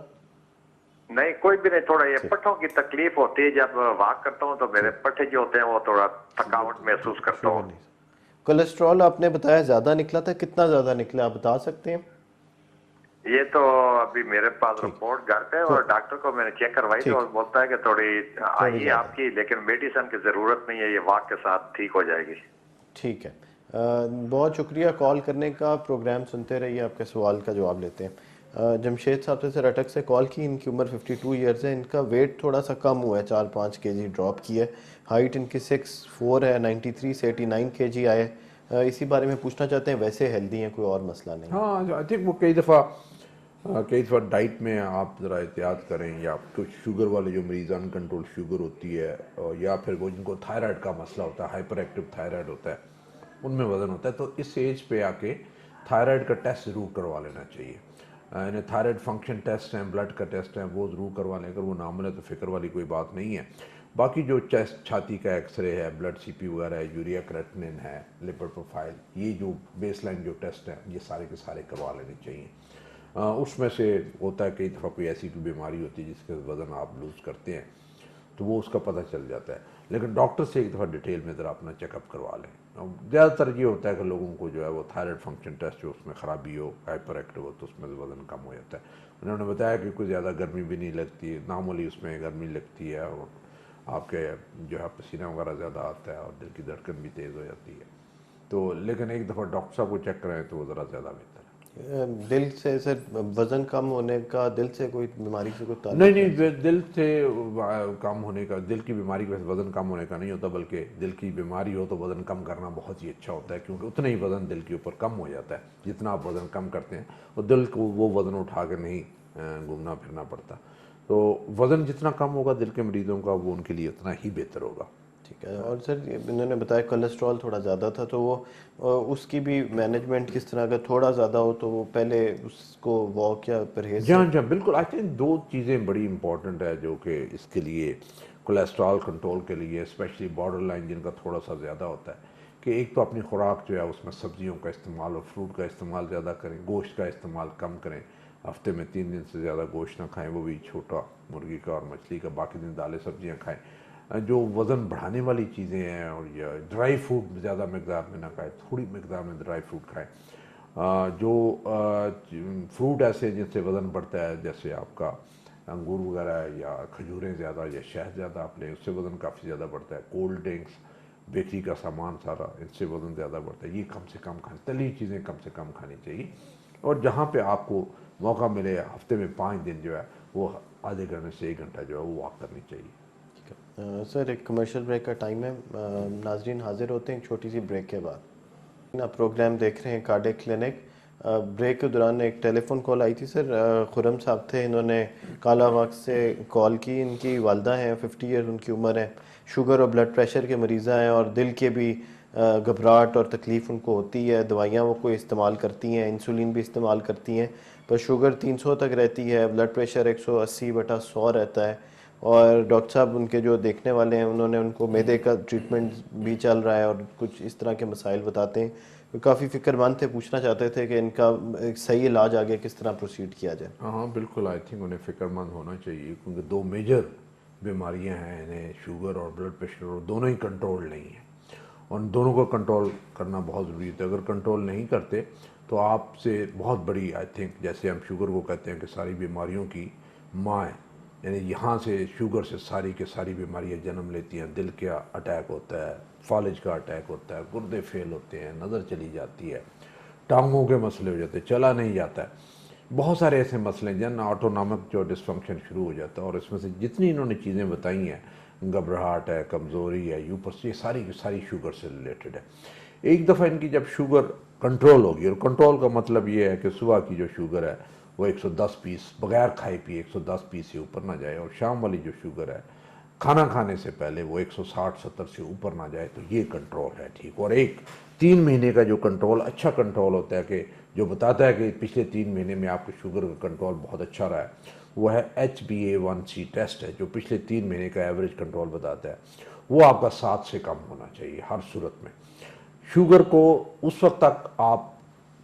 नहीं, कोई भी नहीं। थोड़ा ये पट्टों की तकलीफ होती है, जब वॉक करता हूँ तो मेरे पट्टे जो होते हैं वो थोड़ा थकावट महसूस करता हूँ। कोलेस्ट्रॉल आपने बताया ज्यादा निकला था, कितना ज्यादा निकला आप बता सकते हैं? ये तो अभी मेरे पास रिपोर्ट घर पे, और डॉक्टर को मैंने चेक करवाई तो बोलता है कि थोड़ी आई है आपकी, लेकिन मेडिसिन की जरूरत नहीं है, ये वॉक के साथ ठीक हो जाएगी। ठीक है। बहुत शुक्रिया कॉल करने का। प्रोग्राम सुनते रहिए, आपके सवाल का जवाब लेते हैं। जमशेद साहब से अटक से कॉल की। इनकी उम्र 52 ईयर्स है। इनका वेट थोड़ा सा कम हुआ है, 4-5 kg ड्रॉप की है। हाइट इनकी 6'4" है, 93 से 89 kg आए। इसी बारे में पूछना चाहते हैं, वैसे हेल्दी हैं, कोई और मसला नहीं? हाँ, आई थिंक वो कई दफ़ा कई दफ़ा डाइट में आप ज़रा एहतियात करें, या कुछ शुगर वाले जो मरीज़ अनकंट्रोल शुगर होती है, या फिर वो जिनको थायराइड का मसला होता है, हाइपर एक्टिव थायराइड होता है, उनमें वज़न होता है, तो इस एज पे आके थायराइड का टेस्ट ज़रूर करवा लेना चाहिए। यानी थायराइड फंक्शन टेस्ट हैं, ब्लड का टेस्ट हैं, वो ज़रूर करवा लें। अगर वो नॉर्मल है तो फ़िक्र वाली कोई बात नहीं है। बाकी जो चेस्ट छाती का एक्सरे है, ब्लड सीपी वगैरह है, यूरिया क्रेटिनिन है, लिपिड प्रोफाइल, ये जो बेसलाइन जो टेस्ट हैं ये सारे के सारे करवा लेने चाहिए। उसमें से होता है कई दफ़ा कोई ऐसी कोई बीमारी होती है जिसके वज़न आप लूज़ करते हैं तो वो उसका पता चल जाता है, लेकिन डॉक्टर से एक दफ़ा डिटेल में ज़रा अपना चेकअप करवा लें। ज़्यादातर ये होता है कि लोगों को जो है वो थायराइड फंक्शन टेस्ट जो उसमें ख़राबी हो, हाइपर एक्टिव हो, तो उसमें वज़न कम हो जाता है। उन्होंने बताया कि कोई ज़्यादा गर्मी भी नहीं लगती, मामूली उसमें गर्मी लगती है, और आपके जो है पसीना वगैरह ज़्यादा आता है, और दिल की धड़कन भी तेज़ हो जाती है। तो लेकिन एक दफ़ा डॉक्टर साहब को चेक कराएं तो वो ज़रा ज़्यादा बेहतर है। दिल से सर वज़न कम होने का दिल से कोई बीमारी से कोई नहीं ताल्लुक नहीं, है? दिल से कम होने का, दिल की बीमारी के वैसे वज़न कम होने का नहीं होता, बल्कि दिल की बीमारी हो तो वज़न कम करना बहुत ही अच्छा होता है, क्योंकि उतना ही वज़न दिल के ऊपर कम हो जाता है जितना आप वज़न कम करते हैं, और दिल को वो वज़न उठा कर नहीं घूमना फिरना पड़ता। तो वज़न जितना कम होगा दिल के मरीज़ों का, वो उनके लिए उतना ही बेहतर होगा। ठीक है। और सर इन्होंने बताया कोलेस्ट्रॉल थोड़ा ज़्यादा था, तो वो उसकी भी मैनेजमेंट किस तरह, अगर थोड़ा ज़्यादा हो तो वो पहले उसको वॉक या परहेज जी से? हाँ, जी हाँ, बिल्कुल। आई थिंक दो चीज़ें बड़ी इंपॉर्टेंट है जो कि इसके लिए, कोलेस्ट्रॉल कंट्रोल के लिए, स्पेशली बॉर्डर लाइन जिनका थोड़ा सा ज़्यादा होता है, कि एक तो अपनी खुराक जो है उसमें सब्जियों का इस्तेमाल और फ्रूट का इस्तेमाल ज़्यादा करें, गोश्त का इस्तेमाल कम करें, हफ्ते में 3 दिन से ज़्यादा गोश्त ना खाएं, वो भी छोटा मुर्गी का और मछली का, बाकी दिन दालें सब्जियां खाएं। जो वज़न बढ़ाने वाली चीज़ें हैं, और या ड्राई फ्रूट ज़्यादा मकदार में ना खाएं, थोड़ी मकदार में ड्राई फ्रूट खाएं। जो फ्रूट ऐसे जिनसे वज़न बढ़ता है, जैसे आपका अंगूर वगैरह है, या खजूरें ज़्यादा या शहद ज़्यादा आप लें, उससे वज़न काफ़ी ज़्यादा बढ़ता है। कोल्ड ड्रिंक्स, बेकरी का सामान सारा, इनसे वज़न ज़्यादा बढ़ता है। ये कम से कम खाएं, तली चीज़ें कम से कम खानी चाहिए। और जहाँ पे आपको मौका मिले, हफ्ते में 5 दिन जो है वो आधे घंटे से 1 घंटा जो है वो वॉक करनी चाहिए। सर एक कमर्शियल ब्रेक का टाइम है, नाजरीन हाजिर होते हैं एक छोटी सी ब्रेक के बाद। आप प्रोग्राम देख रहे हैं कार्डियक क्लिनिक। ब्रेक के दौरान एक टेलीफोन कॉल आई थी सर, खुरम साहब थे, इन्होंने कालाबाग से कॉल की। इनकी वालदा हैं, 50 ईयर उनकी उम्र है, शुगर और ब्लड प्रेशर के मरीज़ा हैं, और दिल के भी घबराहट और तकलीफ़ उनको होती है। दवाइयाँ वो कोई इस्तेमाल करती हैं, इंसुलिन भी इस्तेमाल करती हैं, पर शुगर 300 तक रहती है, ब्लड प्रेशर 180/100 रहता है। और डॉक्टर साहब उनके जो देखने वाले हैं, उन्होंने उनको मैदे का ट्रीटमेंट भी चल रहा है, और कुछ इस तरह के मसाइल बताते हैं। वो काफ़ी फ़िक्रमंद थे, पूछना चाहते थे कि इनका एक सही इलाज आगे किस तरह प्रोसीड किया जाए। हाँ हाँ, बिल्कुल। आई थिंक उन्हें फ़िक्रमंद होना चाहिए, क्योंकि 2 मेजर बीमारियां हैं इन्हें, शुगर और ब्लड प्रेशर, और दोनों ही कंट्रोल नहीं है, और दोनों को कंट्रोल करना बहुत ज़रूरी है। अगर कंट्रोल नहीं करते तो आपसे बहुत बड़ी, आई थिंक, जैसे हम शुगर को कहते हैं कि सारी बीमारियों की माँ है, यानी यहाँ से शुगर से सारी के सारी बीमारियाँ जन्म लेती हैं। दिल का अटैक होता है, फालिज का अटैक होता है, गुर्दे फेल होते हैं, नज़र चली जाती है, टांगों के मसले हो जाते हैं, चला नहीं जाता है, बहुत सारे ऐसे मसले हैं, जन ऑटोनॉमिक जो डिसफंक्शन शुरू हो जाता है। और इसमें से जितनी इन्होंने चीज़ें बताई हैं, घबराहट है, कमज़ोरी है, यूपर्स, ये सारी की सारी शुगर से रिलेटेड है। एक दफ़ा इनकी जब शुगर कंट्रोल होगी, और कंट्रोल का मतलब ये है कि सुबह की जो शुगर है वो 110 पीस बगैर खाए पिए 110 पीस से ऊपर ना जाए, और शाम वाली जो शुगर है खाना खाने से पहले वो 160-70 से ऊपर ना जाए, तो ये कंट्रोल है ठीक। और एक 3 महीने का जो कंट्रोल, अच्छा कंट्रोल होता है, कि जो बताता है कि पिछले 3 महीने में आपके शुगर का कंट्रोल बहुत अच्छा रहा है, वो है HbA1c टेस्ट है, जो पिछले 3 महीने का एवरेज कंट्रोल बताता है। वो आपका 7 से कम होना चाहिए हर सूरत में। शुगर को उस वक्त तक आप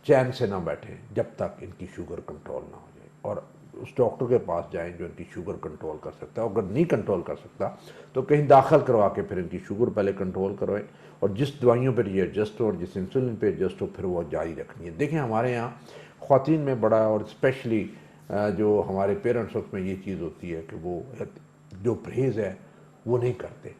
चैन से ना बैठें जब तक इनकी शुगर कंट्रोल ना हो जाए, और उस डॉक्टर के पास जाएं जो इनकी शुगर कंट्रोल कर सकता है। अगर नहीं कंट्रोल कर सकता तो कहीं दाखिल करवा के फिर इनकी शुगर पहले कंट्रोल करवाएं, और जिस दवाइयों पर ये एडजस्ट हो और जिस इंसुलिन पे एडजस्ट हो, फिर वो जारी रखनी है। देखें, हमारे यहाँ ख़वातीन में बड़ा, और स्पेशली जो हमारे पेरेंट्स, उसमें ये चीज़ होती है कि वो जो परहेज़ है वो नहीं करते।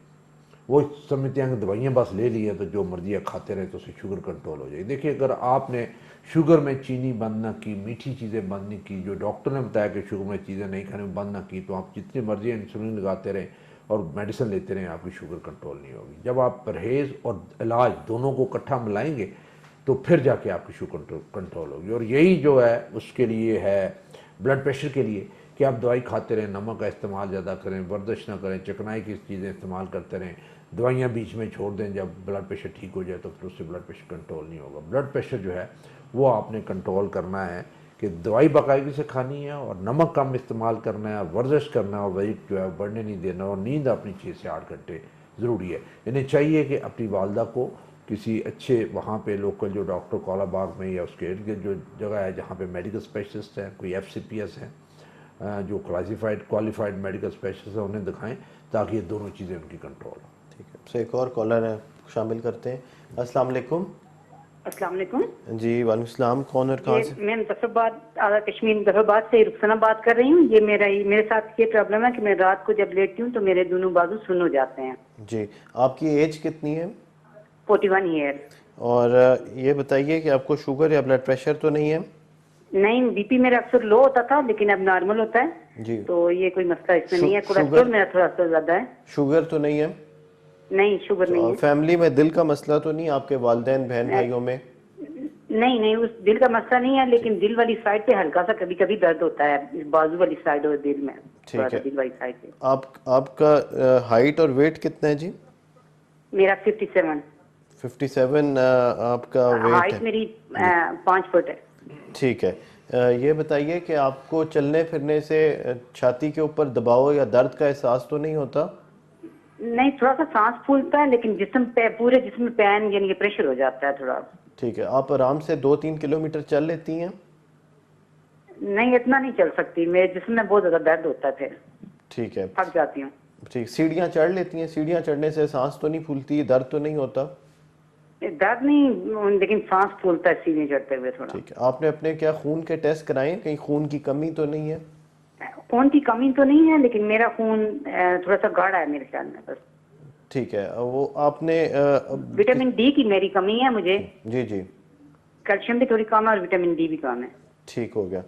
वो समझते हैं कि दवाइयाँ बस ले ली है तो जो मर्जी है खाते रहे तो उससे शुगर कंट्रोल हो जाएगी। देखिए, अगर आपने शुगर में चीनी बंद ना की, मीठी चीज़ें बंद नहीं की, जो डॉक्टर ने बताया कि शुगर में चीज़ें नहीं खाने बंद ना की, तो आप जितनी मर्जी इंसुलिन लगाते रहें और मेडिसिन लेते रहें, आपकी शुगर कंट्रोल नहीं होगी। जब आप परहेज़ और इलाज दोनों को इकट्ठा मिलाएंगे तो फिर जाके आपकी शुगर कंट्रोल होगी। और यही जो है उसके लिए है ब्लड प्रेशर के लिए कि आप दवाई खाते रहें, नमक का इस्तेमाल ज़्यादा करें, वर्जिश ना करें, चिकनाई की चीज़ें इस्तेमाल करते रहें, दवाइयाँ बीच में छोड़ दें, जब ब्लड प्रेशर ठीक हो जाए तो फिर उससे ब्लड प्रेशर कंट्रोल नहीं होगा। ब्लड प्रेशर जो है वो आपने कंट्रोल करना है कि दवाई बाकायदगी से खानी है और नमक कम इस्तेमाल करना है और वर्जिश करना है और वेट जो है बढ़ने नहीं देना और नींद अपनी 6 से 8 घंटे ज़रूरी है। इन्हें चाहिए कि अपनी वालदा को किसी अच्छे वहाँ पे लोकल जो डॉक्टर कौलाबाग में या उसके इर्द गिर्द जो जगह है जहाँ पे मेडिकल स्पेशलिस्ट हैं, कोई FCPS हैं, जो क्वालिफाइड मेडिकल स्पेशलिस्ट हैं, उन्हें दिखाएं ताकि ये दोनों चीज़ें उनकी कंट्रोल हो। ठीक है, तो एक और कॉलर है, शामिल करते हैं। अस्सलाम वालेकुम। अस्सलाम वालेकुम जी वालेकुम सलाम, कौन और कहाँ से? मैं मुजफ्फराबाद आला कश्मीर मुजफ्फराबाद से रुखसाना बात कर रही हूँ। ये मेरे साथ ये प्रॉब्लम है कि मैं रात को जब लेटती हूँ तो मेरे दोनों बाजू सुन्न हो जाते हैं। जी, आपकी एज कितनी है? 41 ईयर। और ये बताइए कि आपको शुगर या ब्लड प्रेशर तो नहीं है? नहीं, BP मेरा अक्सर लो होता था लेकिन अब नॉर्मल होता है जी। तो ये कोई मसला इसमें नहीं है। शुगर कोलेस्ट्रॉल मेरा थोड़ा सा ज्यादा है। शुगर तो नहीं है? नहीं, शुगर नहीं है। फैमिली में दिल का मसला तो नहीं आपके वालिदैन बहन भाइयों में? नहीं, उस दिल का मसला नहीं है, लेकिन दिल वाली साइड पे हल्का सा कभी कभी दर्द होता है, इस बाजू वाली साइड और दिल में। ठीक है। दिल वाली साइड पे। आपका हाइट और वेट कितना है जी? मेरा 57। 57 आपका वेट हाइट है? मेरी 5 फुट है। ठीक है। ये बताइए कि आपको चलने फिरने से छाती के ऊपर दबाव या दर्द का एहसास तो नहीं होता? नहीं, थोड़ा सा सांस फूलता है लेकिन जिस्म पे पूरे जिस्म में पेन यानी कि प्रेशर हो जाता है थोड़ा। ठीक है। आप आराम से 2-3 किलोमीटर चल लेती हैं? नहीं, इतना नहीं चल सकती, मेरे जिस्म में बहुत ज्यादा दर्द होता है, फिर ठीक है। थक जाती हूँ। ठीक, सीढ़ियाँ चढ़ लेती हैं? सीढ़ियाँ चढ़ने से सांस तो नहीं फूलती, दर्द तो नहीं होता? दर्द नहीं, लेकिन सांस फूलता है सीढ़ी चढ़ते हुए थोड़ा। ठीक है। आपने अपने क्या खून के टेस्ट कराए हैं? कहीं खून की कमी तो नहीं है? खून की कमी तो नहीं है लेकिन मेरा खून थोड़ा सा गाढ़ा है मेरे ख्याल में बस। ठीक है। वो आपने विटामिन D की मेरी कमी है मुझे। जी जी। कैल्शियम भी थोड़ी कम है और विटामिन D भी कम है। ठीक हो गया।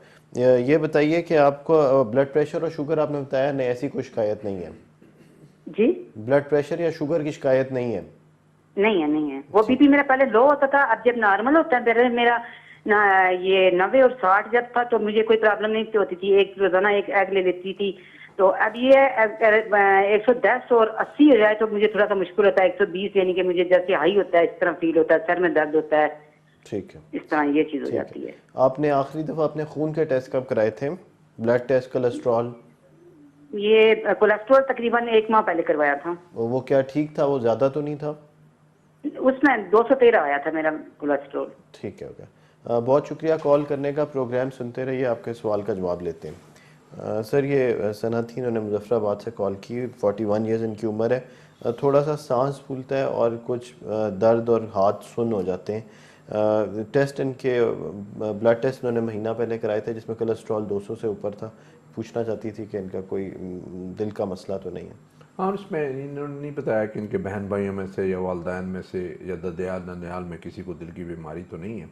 ये बताइए कि आपको ब्लड प्रेशर और शुगर आपने बताया नहीं, ऐसी कोई शिकायत नहीं है? जी, ब्लड प्रेशर या शुगर की शिकायत नहीं है? नहीं है। वो BP मेरा पहले लो होता था, अब जब नॉर्मल होता है पहले मेरा ना ये 90 और 60 जब था तो मुझे कोई प्रॉब्लम नहीं होती थी, एक रोजाना एक एग ले लेती थी। तो अब ये 110 और 80 हो जाए तो मुझे थोड़ा सा मुश्किल होता है। 120 यानी कि मुझे जैसे हाई होता है इस तरह फील होता है, सर में दर्द होता है। ठीक है। इस तरह ये चीज हो जाती है। आपने आखिरी दफा अपने खून के टेस्ट कब कराए थे? Blood test, cholesterol? ये कोलेस्ट्रॉल तकरीबन 1 माह पहले करवाया था। वो क्या ठीक था? वो ज्यादा तो नहीं था? उसमें 213 आया था मेरा कोलेस्ट्रॉल। ठीक है, हो गया। बहुत शुक्रिया कॉल करने का। प्रोग्राम सुनते रहिए, आपके सवाल का जवाब लेते हैं। सर, ये सना थी, इन्होंने मुजफ्फराबाद से कॉल की। 41 ईयर्स इनकी उम्र है। थोड़ा सा सांस फूलता है और कुछ दर्द और हाथ सुन्न हो जाते हैं। टेस्ट इनके ब्लड टेस्ट इन्होंने महीना पहले कराए थे जिसमें कोलेस्ट्रॉल 200 से ऊपर था। पूछना चाहती थी कि इनका कोई दिल का मसला तो नहीं है? हाँ, इसमें इन्होंने नहीं बताया कि इनके बहन भाइयों में से या वालदैन में से या ददयाल ननियाल में किसी को दिल की बीमारी तो नहीं है।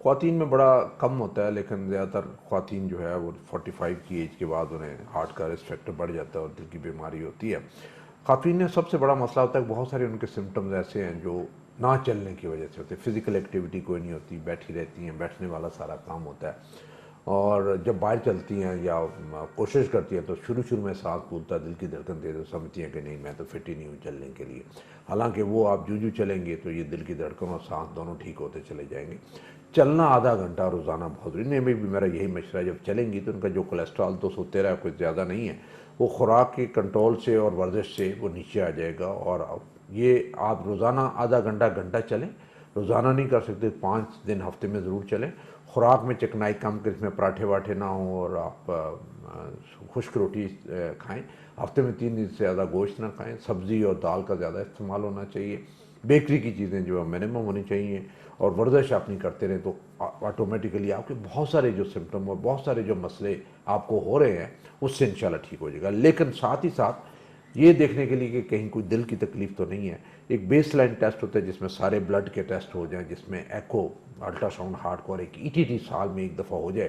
ख्वातीन में बड़ा कम होता है लेकिन ज़्यादातर ख्वातीन जो है वो 45 की एज के बाद उन्हें हार्ट का रिस्क फैक्टर बढ़ जाता है और दिल की बीमारी होती है। ख्वातीन में सबसे बड़ा मसला होता है कि बहुत सारे उनके सिम्टम्स ऐसे हैं जो ना चलने की वजह से होते हैं। फिज़िकल एक्टिविटी कोई नहीं होती, बैठी रहती हैं, बैठने वाला सारा काम होता है। और जब बाहर चलती हैं या कोशिश करती हैं तो शुरू में सांस फूलता है, दिल की धड़कन तेज, तो समझती हैं कि नहीं मैं तो फिट ही नहीं हूँ चलने के लिए। हालांकि वो आप जूं चलेंगे तो ये दिल की धड़कन और सांस दोनों ठीक होते चले जाएंगे। चलना आधा घंटा रोज़ाना बहुत जरूरी। नहीं, भी मेरा यही मशवरा है, जब चलेंगी तो उनका जो कोलेस्ट्रॉल 213 कुछ ज़्यादा नहीं है, वो खुराक के कंट्रोल से और वर्जिश से वो नीचे आ जाएगा। और ये आप रोज़ाना आधा घंटा चलें, रोज़ाना नहीं कर सकते, 5 दिन हफ्ते में ज़रूर चलें। खुराक में चिकनाई कम कर, इसमें पराठे वाठे ना हो और आप खुश्क रोटी खाएं। हफ्ते में 3 दिन से ज़्यादा गोश्त ना खाएं। सब्ज़ी और दाल का ज़्यादा इस्तेमाल होना चाहिए। बेकरी की चीज़ें जो है मिनिमम होनी चाहिए। और वर्जिश आप नहीं करते रहें तो ऑटोमेटिकली आपके बहुत सारे जो सिम्टम और बहुत सारे जो मसले आपको हो रहे हैं उससे इंशाल्लाह ठीक हो जाएगा। लेकिन साथ ही साथ ये देखने के लिए कि कहीं कोई दिल की तकलीफ तो नहीं है। एक बेसलाइन टेस्ट होता है जिसमें सारे ब्लड के टेस्ट हो जाएं, जिसमें एको, अल्ट्रासाउंड, हार्ट को और एक ईटीटी साल में एक दफ़ा हो जाए,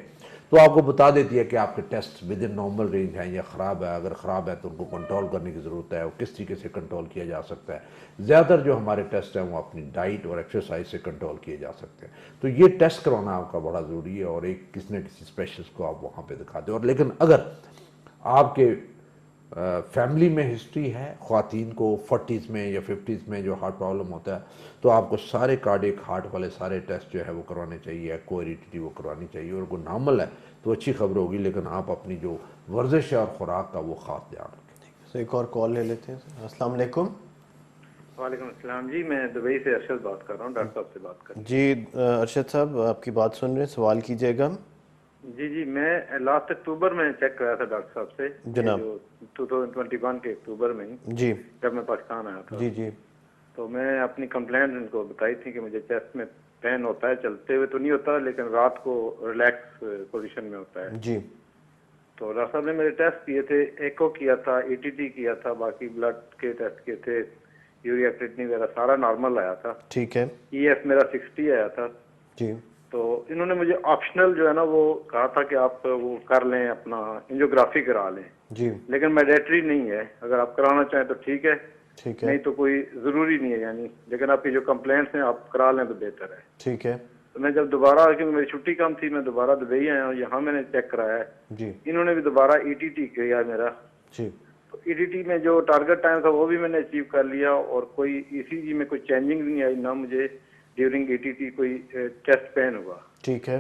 तो आपको बता देती है कि आपके test within normal range हैं या ख़राब है। अगर ख़राब है तो उनको कंट्रोल करने की ज़रूरत है, और किस तरीके से कंट्रोल किया जा सकता है। ज़्यादातर जो हमारे टेस्ट हैं वो अपनी डाइट और एक्सरसाइज से कंट्रोल किए जा सकते हैं। तो ये टेस्ट करवाना आपका बड़ा ज़रूरी है, और एक किसी न किसी स्पेशलिस्ट को आप वहाँ पर दिखा दें। और लेकिन अगर आपके फैमिली में हिस्ट्री है, ख़वातीन को 40s में या 50s में जो हार्ट प्रॉब्लम होता है, तो आपको सारे कार्डियक हार्ट वाले सारे टेस्ट जो है वो करवाने चाहिए, कोरिटी वो करवानी चाहिए। और कोई नॉर्मल है तो अच्छी खबर होगी, लेकिन आप अपनी जो वर्जिश है और ख़ुराक का वो ख़ास ध्यान रखें। तो एक और कॉल ले लेते हैं। अस्सलाम वालेकुम। वालेकुम अस्सलाम जी, मैं दुबई से अरशद बात कर रहा हूँ, डॉक्टर साहब से बात कर रहा जी अरशद साहब, आपकी बात सुन रहे हैं, सवाल कीजिएगा। हूँ। जी, मैं लास्ट अक्टूबर में चेक कराया था डॉक्टर साहब से, जनाब। जो 2021 के अक्टूबर में ही, जी जब मैं पाकिस्तान आया था। जी जी तो मैं अपनी कंप्लेंट उनको बताई थी कि मुझे चेस्ट में पेन होता है, चलते हुए तो नहीं होता, लेकिन रात को रिलैक्स पोजीशन में होता है। जी तो डॉक्टर साहब ने मेरे टेस्ट किए थे, एको किया था, ईटीटी किया था, बाकी ब्लड के टेस्ट किए थे, यूरिया क्रिएटिनिन वगैरह सारा नॉर्मल आया था। ठीक है ईएफ मेरा 60 आया था। जी तो इन्होंने मुझे ऑप्शनल जो है ना वो कहा था कि आप वो कर लें, अपना एंजियोग्राफी करा लें, जी लेकिन मैंडेटरी नहीं है। अगर आप कराना चाहें तो ठीक है, ठीक है नहीं तो कोई जरूरी नहीं है यानी, लेकिन आपकी जो कंप्लेंट्स हैं आप करा लें तो बेहतर है। ठीक है तो मैं जब दोबारा, क्योंकि मेरी छुट्टी कम थी, मैं दोबारा दुबई आया हूँ, यहाँ मैंने चेक कराया है, जी इन्होंने भी दोबारा ईटीटी किया मेरा। जी तो ईटीटी में जो टारगेट टाइम था वो भी मैंने अचीव कर लिया, और कोई ईसीजी में कोई चेंजिंग नहीं आई, ना मुझे ड्यूरिंग ईटीटी कोई चेस्ट पेन हुआ। ठीक है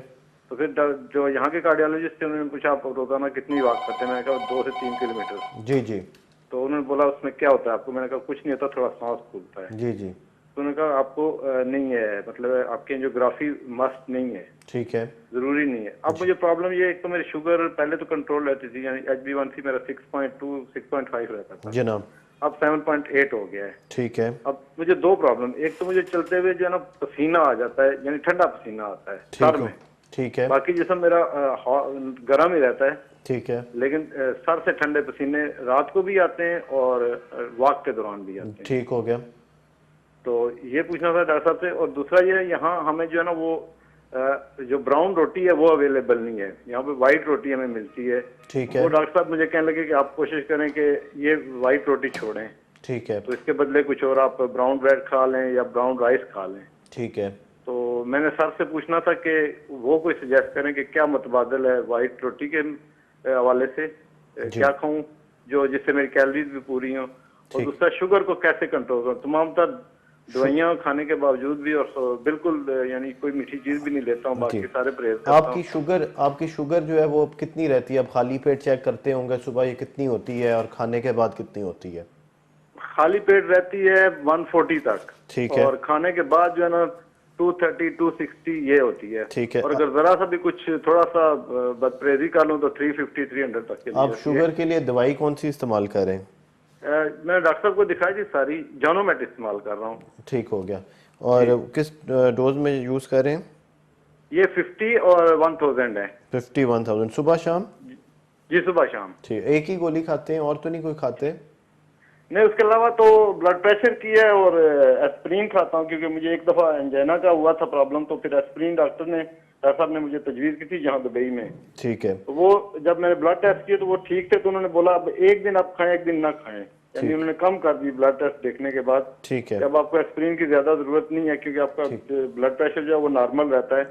तो फिर जो यहाँ के कार्डियोलॉजिस्ट थे उन्होंने पूछा आप रोजाना कितनी वॉक करते हैं, मैंने कहा 2 से 3 किलोमीटर। जी जी तो उन्होंने बोला उसमें क्या होता है आपको, मैंने कहा कुछ नहीं होता, थोड़ा सांस फूलता है। जी जी तो उन्होंने कहा आपको नहीं है, मतलब आपकी एंजियोग्राफी मस्ट नहीं है, ठीक है जरूरी नहीं है। अब मुझे प्रॉब्लम ये है, एक तो मेरी शुगर पहले तो कंट्रोल रहती थी, यानी HbA1c मेरा 6.2 6.5 रहता था, जनाब। अब 7.8 हो गया है। ठीक है अब मुझे 2 प्रॉब्लम, एक तो मुझे चलते हुए जो है ना पसीना आ जाता है, यानी ठंडा पसीना आता है सर में, ठीक है बाकी जिसम मेरा गर्म ही रहता है, ठीक है लेकिन सर से ठंडे पसीने रात को भी आते हैं और वॉक के दौरान भी आते हैं। ठीक हो गया। तो ये पूछना था डॉक्टर साहब से। और दूसरा ये, यहाँ हमें जो है ना वो जो ब्राउन रोटी है वो अवेलेबल नहीं है, यहाँ पे वाइट रोटी हमें मिलती है। ठीक है वो डॉक्टर साहब मुझे कहने लगे कि आप कोशिश करें कि ये वाइट रोटी छोड़ें, ठीक है तो इसके बदले कुछ और आप ब्राउन ब्रेड खा लें या ब्राउन राइस खा लें। ठीक है तो मैंने सर से पूछना था कि वो कोई सजेस्ट करें कि क्या मुतबादल है वाइट रोटी के हवाले से, क्या खाऊं जो जिससे मेरी कैलोरीज भी पूरी हों, और दूसरा शुगर को कैसे कंट्रोल करूं। तमाम तर दवाइयाँ खाने के बावजूद भी, और बिल्कुल यानी कोई मीठी चीज भी नहीं लेता हूँ, बाकी सारे परहेज करता हूं। आपकी शुगर जो है वो कितनी रहती है? अब खाली पेट चेक करते होंगे सुबह, ये कितनी होती है और खाने के बाद कितनी होती है? खाली पेट रहती है 140 तक, ठीक है, और खाने के बाद जो है ना 230 260 ये होती है। ठीक है। और अगर जरा सा भी कुछ थोड़ा सा बदपरहेजी कर लूँ तो 350 300 तक के लिए। आप शुगर के लिए दवाई कौन सी इस्तेमाल कर रहे हैं? मैं डॉक्टर साहब को दिखाई थी सारी, जानोमेट इस्तेमाल कर रहा हूँ। ठीक हो गया। और किस डोज में यूज कर रहे हैं? ये 50 और 1000 है। 50 1000 सुबह शाम? जी सुबह शाम। ठीक, एक ही गोली खाते हैं और तो नहीं कोई खाते? नहीं, उसके अलावा तो ब्लड प्रेशर की है और एस्प्रिन खाता हूँ, क्योंकि मुझे एक दफा एंजाइना का हुआ था प्रॉब्लम, तो फिर एस्प्रिन डॉक्टर साहब ने मुझे तजवीज की थी जहाँ दुबई में। ठीक है। तो वो जब मैंने ब्लड टेस्ट किए तो वो ठीक थे, तो उन्होंने बोला अब एक दिन आप खाएं एक दिन ना खाएं, यानी उन्होंने कम कर दी ब्लड टेस्ट देखने के बाद। ठीक है। अब आपको एस्प्रिन की ज्यादा जरूरत नहीं है, क्योंकि आपका ब्लड प्रेशर जो है वो नॉर्मल रहता है।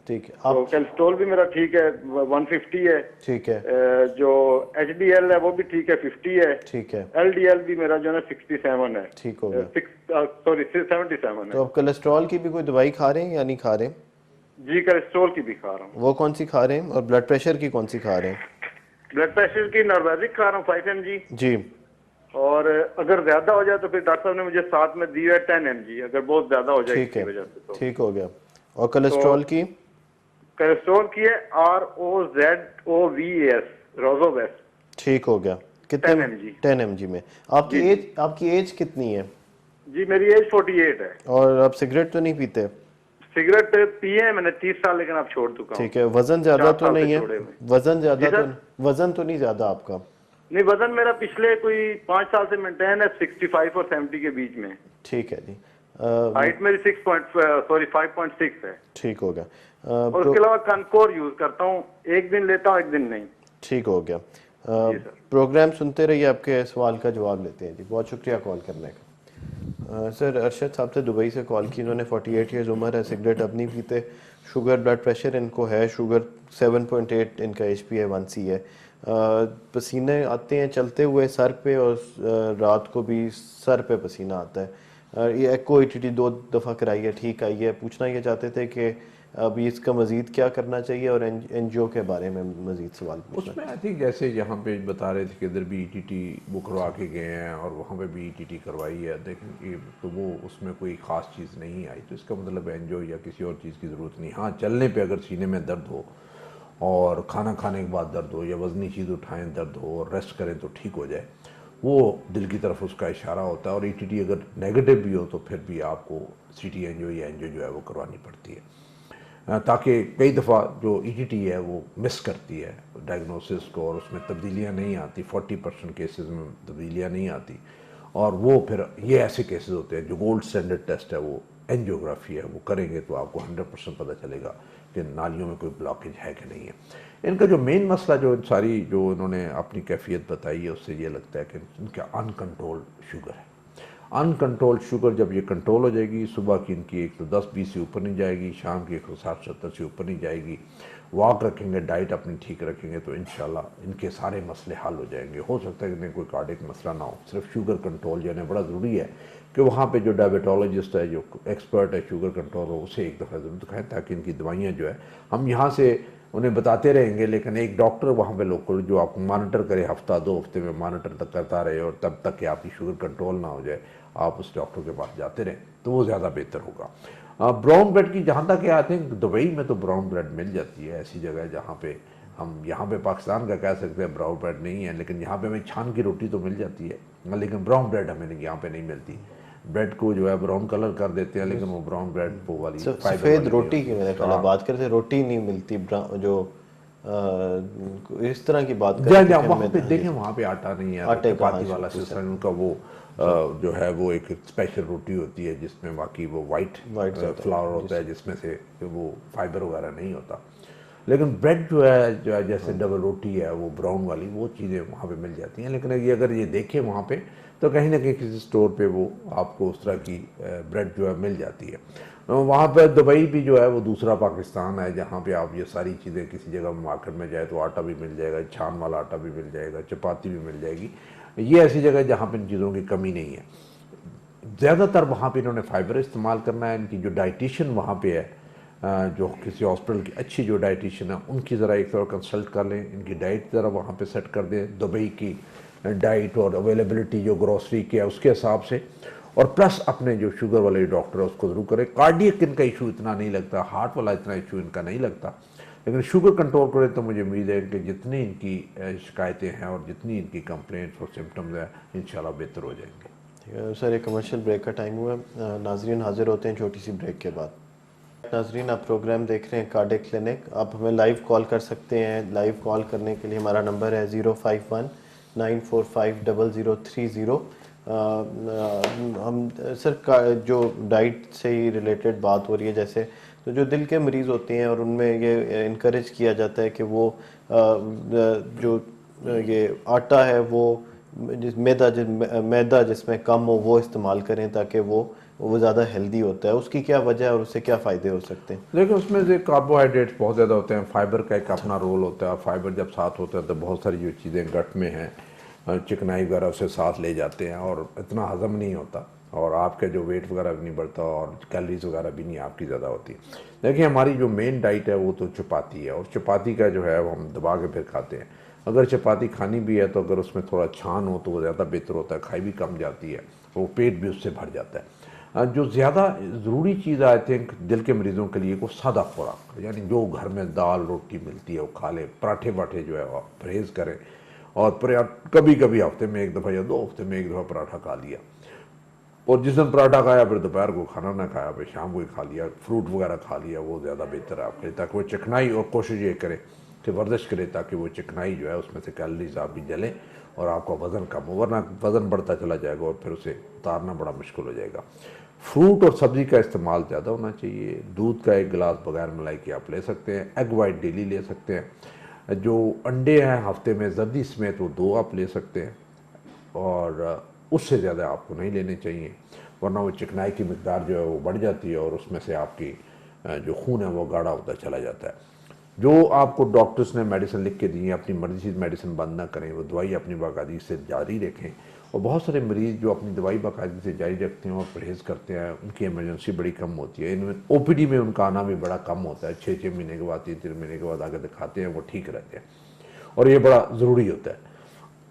ठीक है। तो कोलेस्ट्रॉल भी मेरा ठीक है, 150 है। ठीक है। जो HDL है वो भी ठीक है, 50 है। ठीक है। LDL भी मेरा जो है 67 है। ठीक हो गया। 77 है। तो आप कोलेस्ट्रॉल की भी कोई दवाई खा रहे हैं या नहीं खा रहे? जी कोलेस्ट्रॉल की भी खा रहा हूँ। वो कौन सी खा रहे हैं? और ब्लड प्रेशर की कौन सी खा रहे हैं? ब्लड प्रेशर की नॉर्वेजिक खा रहा हूँ 5 mg जी। और अगर ज्यादा हो जाए तो फिर डॉक्टर साहब ने मुझे साथ में दी है 10 mg, अगर बहुत ज्यादा हो जाए ठीक है, वजह से तो। ठीक हो गया। और कोलेस्ट्रॉल की? कोलेस्ट्रॉल की है ROZOVAS, रोजोवेस। ठीक हो गया। कितने? 10 mg। 10 mg में। आपकी एज कितनी है? जी मेरी एज 48 है। और आप सिगरेट तो नहीं पीते? सिगरेट पिए हैं मैंने 30 साल, लेकिन अब छोड़ चुका हूँ। ठीक है। वजन ज्यादा तो नहीं है? वजन जी सर? वजन तो नहीं ज्यादा आपका? नहीं, वजन मेरा पिछले कोई 5 साल से मेंटेन है 65 और 70 के बीच में। ठीक है जी। हाइट मेरी 5.6 है। ठीक हो गया। और उसके अलावा कनकोर यूज करता हूँ, एक दिन लेता हूँ एक दिन नहीं। ठीक हो गया। प्रोग्राम सुनते रहिए, आपके सवाल का जवाब लेते हैं जी। बहुत शुक्रिया कॉल करने का। सर अरशद साहब से दुबई से कॉल की, इन्होंने 48 ईयर्स उम्र है, सिगरेट अब नहीं पीते, शुगर ब्लड प्रेशर इनको है, शुगर 7.8 इनका HbA1c है, पसीने आते हैं चलते हुए सर पे और रात को भी सर पे पसीना आता है। ये एको ETT 2 दफ़ा कराई है, ठीक आई है। पूछना ये चाहते थे कि अभी इसका मजीद क्या करना चाहिए और NGO के बारे में मजीद सवाल पूछना। उसमें आई थिंक जैसे यहाँ पे बता रहे थे कि इधर भी ETT वो करवा के गए हैं और वहाँ पे भी ETT करवाई है, देखें तो वो उसमें कोई ख़ास चीज़ नहीं आई, तो इसका मतलब NGO या किसी और चीज़ की ज़रूरत नहीं। हाँ, चलने पे अगर सीने में दर्द हो और खाना खाने के बाद दर्द हो या वज़नी चीज़ उठाएं दर्द हो और रेस्ट करें तो ठीक हो जाए, वो दिल की तरफ उसका इशारा होता है। और ETT अगर नेगेटिव भी हो तो फिर भी आपको CT NGO या NGO जो है वो करवानी पड़ती है, ताकि कई दफ़ा जो ETT है वो मिस करती है डायग्नोसिस को और उसमें तब्दीलियाँ नहीं आती, 40% केसेस में तब्दीलियाँ नहीं आती, और वो फिर ये ऐसे केसेस होते हैं जो गोल्ड स्टैंडर्ड टेस्ट है वो एंजियोग्राफी है, वो करेंगे तो आपको 100% पता चलेगा कि नालियों में कोई ब्लॉकेज है कि नहीं है। इनका जो मेन मसला जो सारी जो इन्होंने अपनी कैफियत बताई है उससे ये लगता है कि इनका अनकंट्रोल्ड शुगर है। अनकंट्रोल्ड शुगर जब ये कंट्रोल हो जाएगी, सुबह की इनकी 110-20 से ऊपर नहीं जाएगी, शाम की 160-70 से ऊपर नहीं जाएगी, वॉक रखेंगे, डाइट अपनी ठीक रखेंगे, तो इंशाल्लाह इनके सारे मसले हल हो जाएंगे। हो सकता है कि इन्हें कोई कार्डियक मसला ना हो, सिर्फ शुगर कंट्रोल जो है बड़ा ज़रूरी है कि वहाँ पे जो डायबिटोलॉजिस्ट है, जो एक्सपर्ट है शुगर कंट्रोल हो, उसे एक दफ़ा ज़रूर दिखाएं, ताकि इनकी दवाइयाँ जो है हम यहाँ से उन्हें बताते रहेंगे, लेकिन एक डॉक्टर वहाँ पे लोकल जो आपको मॉनिटर करे, हफ्ता 2 हफ्ते में मॉनिटर तक करता रहे और तब तक कि आपकी शुगर कंट्रोल ना हो जाए, आप उस डॉक्टर के पास जाते रहें तो वो ज़्यादा बेहतर होगा। ब्राउन ब्रेड की जहाँ तक आई थिंक दुबई में तो ब्राउन ब्रेड मिल जाती है, ऐसी जगह जहाँ पे हम यहाँ पे पाकिस्तान का कह सकते हैं ब्राउन ब्रेड नहीं है, लेकिन यहाँ पे हमें छान की रोटी तो मिल जाती है, लेकिन ब्राउन ब्रेड हमें यहाँ पे नहीं मिलती। ब्रेड को जो है ब्राउन कलर कर देते हैं, लेकिन वो ब्राउन ब्रेड वो वाली सफ़ेद रोटी की मैंने कहा बात करते, रोटी नहीं मिलती जो इस तरह की बात करें वहाँ पे देखें, वहाँ पे आटा नहीं है, चपाती वाला सिस्टम उनका, वो जो है वो एक स्पेशल रोटी होती है जिसमें बाकी वो वाइट फ्लावर होता है, जिसमें से वो फाइबर वगैरह नहीं होता। लेकिन ब्रेड जो है जैसे डबल रोटी है वो ब्राउन वाली, वो चीज़ें वहाँ पे मिल जाती हैं। लेकिन ये अगर ये देखें वहाँ पे तो कहीं ना कहीं किसी स्टोर पे वो आपको उस तरह की ब्रेड जो है मिल जाती है। वहाँ पर दुबई भी जो है वो दूसरा पाकिस्तान है, जहाँ पे आप ये सारी चीज़ें किसी जगह मार्केट में जाए तो आटा भी मिल जाएगा, छान वाला आटा भी मिल जाएगा, चपाती भी मिल जाएगी। ये ऐसी जगह जहाँ पे इन चीज़ों की कमी नहीं है। ज़्यादातर वहाँ पे इन्होंने फाइबर इस्तेमाल करना है। इनकी जो डाइटिशियन वहाँ पे है, जो किसी हॉस्पिटल की अच्छी जो डाइटिशियन है, उनकी ज़रा एक तरह कंसल्ट कर लें, इनकी डाइट ज़रा वहाँ पे सेट कर दें, दुबई की डाइट और अवेलेबिलिटी जो ग्रोसरी की है उसके हिसाब से, और प्लस अपने जो शुगर वाले डॉक्टर है उसको ज़रूर करें। कार्डियक इनका इशू इतना नहीं लगता, हार्ट वाला इतना इशू इनका नहीं लगता, लेकिन शुगर कंट्रोल करें तो मुझे उम्मीद है कि जितनी इनकी शिकायतें हैं और जितनी इनकी कंप्लेंट्स और सिम्टम्स हैं इंशाल्लाह बेहतर हो जाएंगे। ठीक है सर, एक कमर्शियल ब्रेक का टाइम हुआ, नाजरीन हाजिर होते हैं छोटी सी ब्रेक के बाद। नाजरीन, आप प्रोग्राम देख रहे हैं कार्डियक क्लिनिक। आप हमें लाइव कॉल कर सकते हैं। लाइव कॉल करने के लिए हमारा नंबर है 051-945-0030। हम सर का जो डाइट से ही रिलेटेड बात हो रही है, जैसे तो जो दिल के मरीज़ होते हैं और उनमें ये इनकरेज किया जाता है कि वो जो ये आटा है वो मैदा जिसमें कम हो वो इस्तेमाल करें, ताकि वो ज़्यादा हेल्दी होता है। उसकी क्या वजह है और उससे क्या फ़ायदे हो सकते हैं? देखिए, उसमें से कार्बोहाइड्रेट्स बहुत ज़्यादा होते हैं, फाइबर का एक अपना रोल होता है। फाइबर जब साथ होता है तो बहुत सारी जो चीज़ें गट में हैं, चिकनाई वगैरह उसे साथ ले जाते हैं और इतना हज़म नहीं होता, और आपका जो वेट वगैरह भी नहीं बढ़ता और कैलोरीज वगैरह भी नहीं आपकी ज़्यादा होती। देखिए, हमारी जो मेन डाइट है वो तो चपाती है, और चपाती का जो है वो हम दबा के फिर खाते हैं। अगर चपाती खानी भी है तो अगर उसमें थोड़ा छान हो तो वो ज़्यादा बेहतर होता है, खाई भी कम जाती है, वो पेट भी उससे भर जाता है। जो ज़्यादा ज़रूरी चीज़ आई थिंक दिल के मरीज़ों के लिए को सादा खुराक, यानी जो घर में दाल रोटी मिलती है वो खा लें, पराठे वाठे जो है आप परहेज़ करें, और कभी कभी हफ्ते में 1 दफ़ा या 2 हफ्ते में 1 दफ़ा पराठा खा लिया, और जिस दिन पराठा खाया फिर दोपहर को खाना ना खाया, फिर शाम को ही खा लिया, फ्रूट वगैरह खा लिया, वो ज़्यादा बेहतर है आपके लिए, ताकि वो चिकनाई, और कोशिश ये करें कि वर्जिश करें ताकि वो चिकनाई जो है उसमें से कैलोरीज आप भी जलें और आपका वज़न कम हो, वरना वज़न बढ़ता चला जाएगा और फिर उसे उतारना बड़ा मुश्किल हो जाएगा। फ्रूट और सब्ज़ी का इस्तेमाल ज़्यादा होना चाहिए। दूध का 1 गिलास बगैर मलाई के आप ले सकते हैं। एग वाइट डेली ले सकते हैं। जो अंडे हैं हफ्ते में जर्दी समेत वो 2 आप ले सकते हैं, और उससे ज़्यादा आपको नहीं लेने चाहिए, वरना वो चिकनाई की मिकदार जो है वो बढ़ जाती है और उसमें से आपकी जो खून है वो गाढ़ा होता चला जाता है। जो आपको डॉक्टर्स ने मेडिसिन लिख के दी है, अपनी मर्जी से मेडिसिन बंद ना करें, वो दवाई अपनी बाकायदगी से जारी रखें। और बहुत सारे मरीज़ जो अपनी दवाई बाकायदगी से जारी रखते हैं और परहेज़ करते हैं, उनकी इमरजेंसी बड़ी कम होती है। इनमें OPD में उनका आना भी बड़ा कम होता है। 6-6 महीने के बाद, 3-3 महीने के बाद आगे दिखाते हैं, वो ठीक रहते हैं, और ये बड़ा ज़रूरी होता है।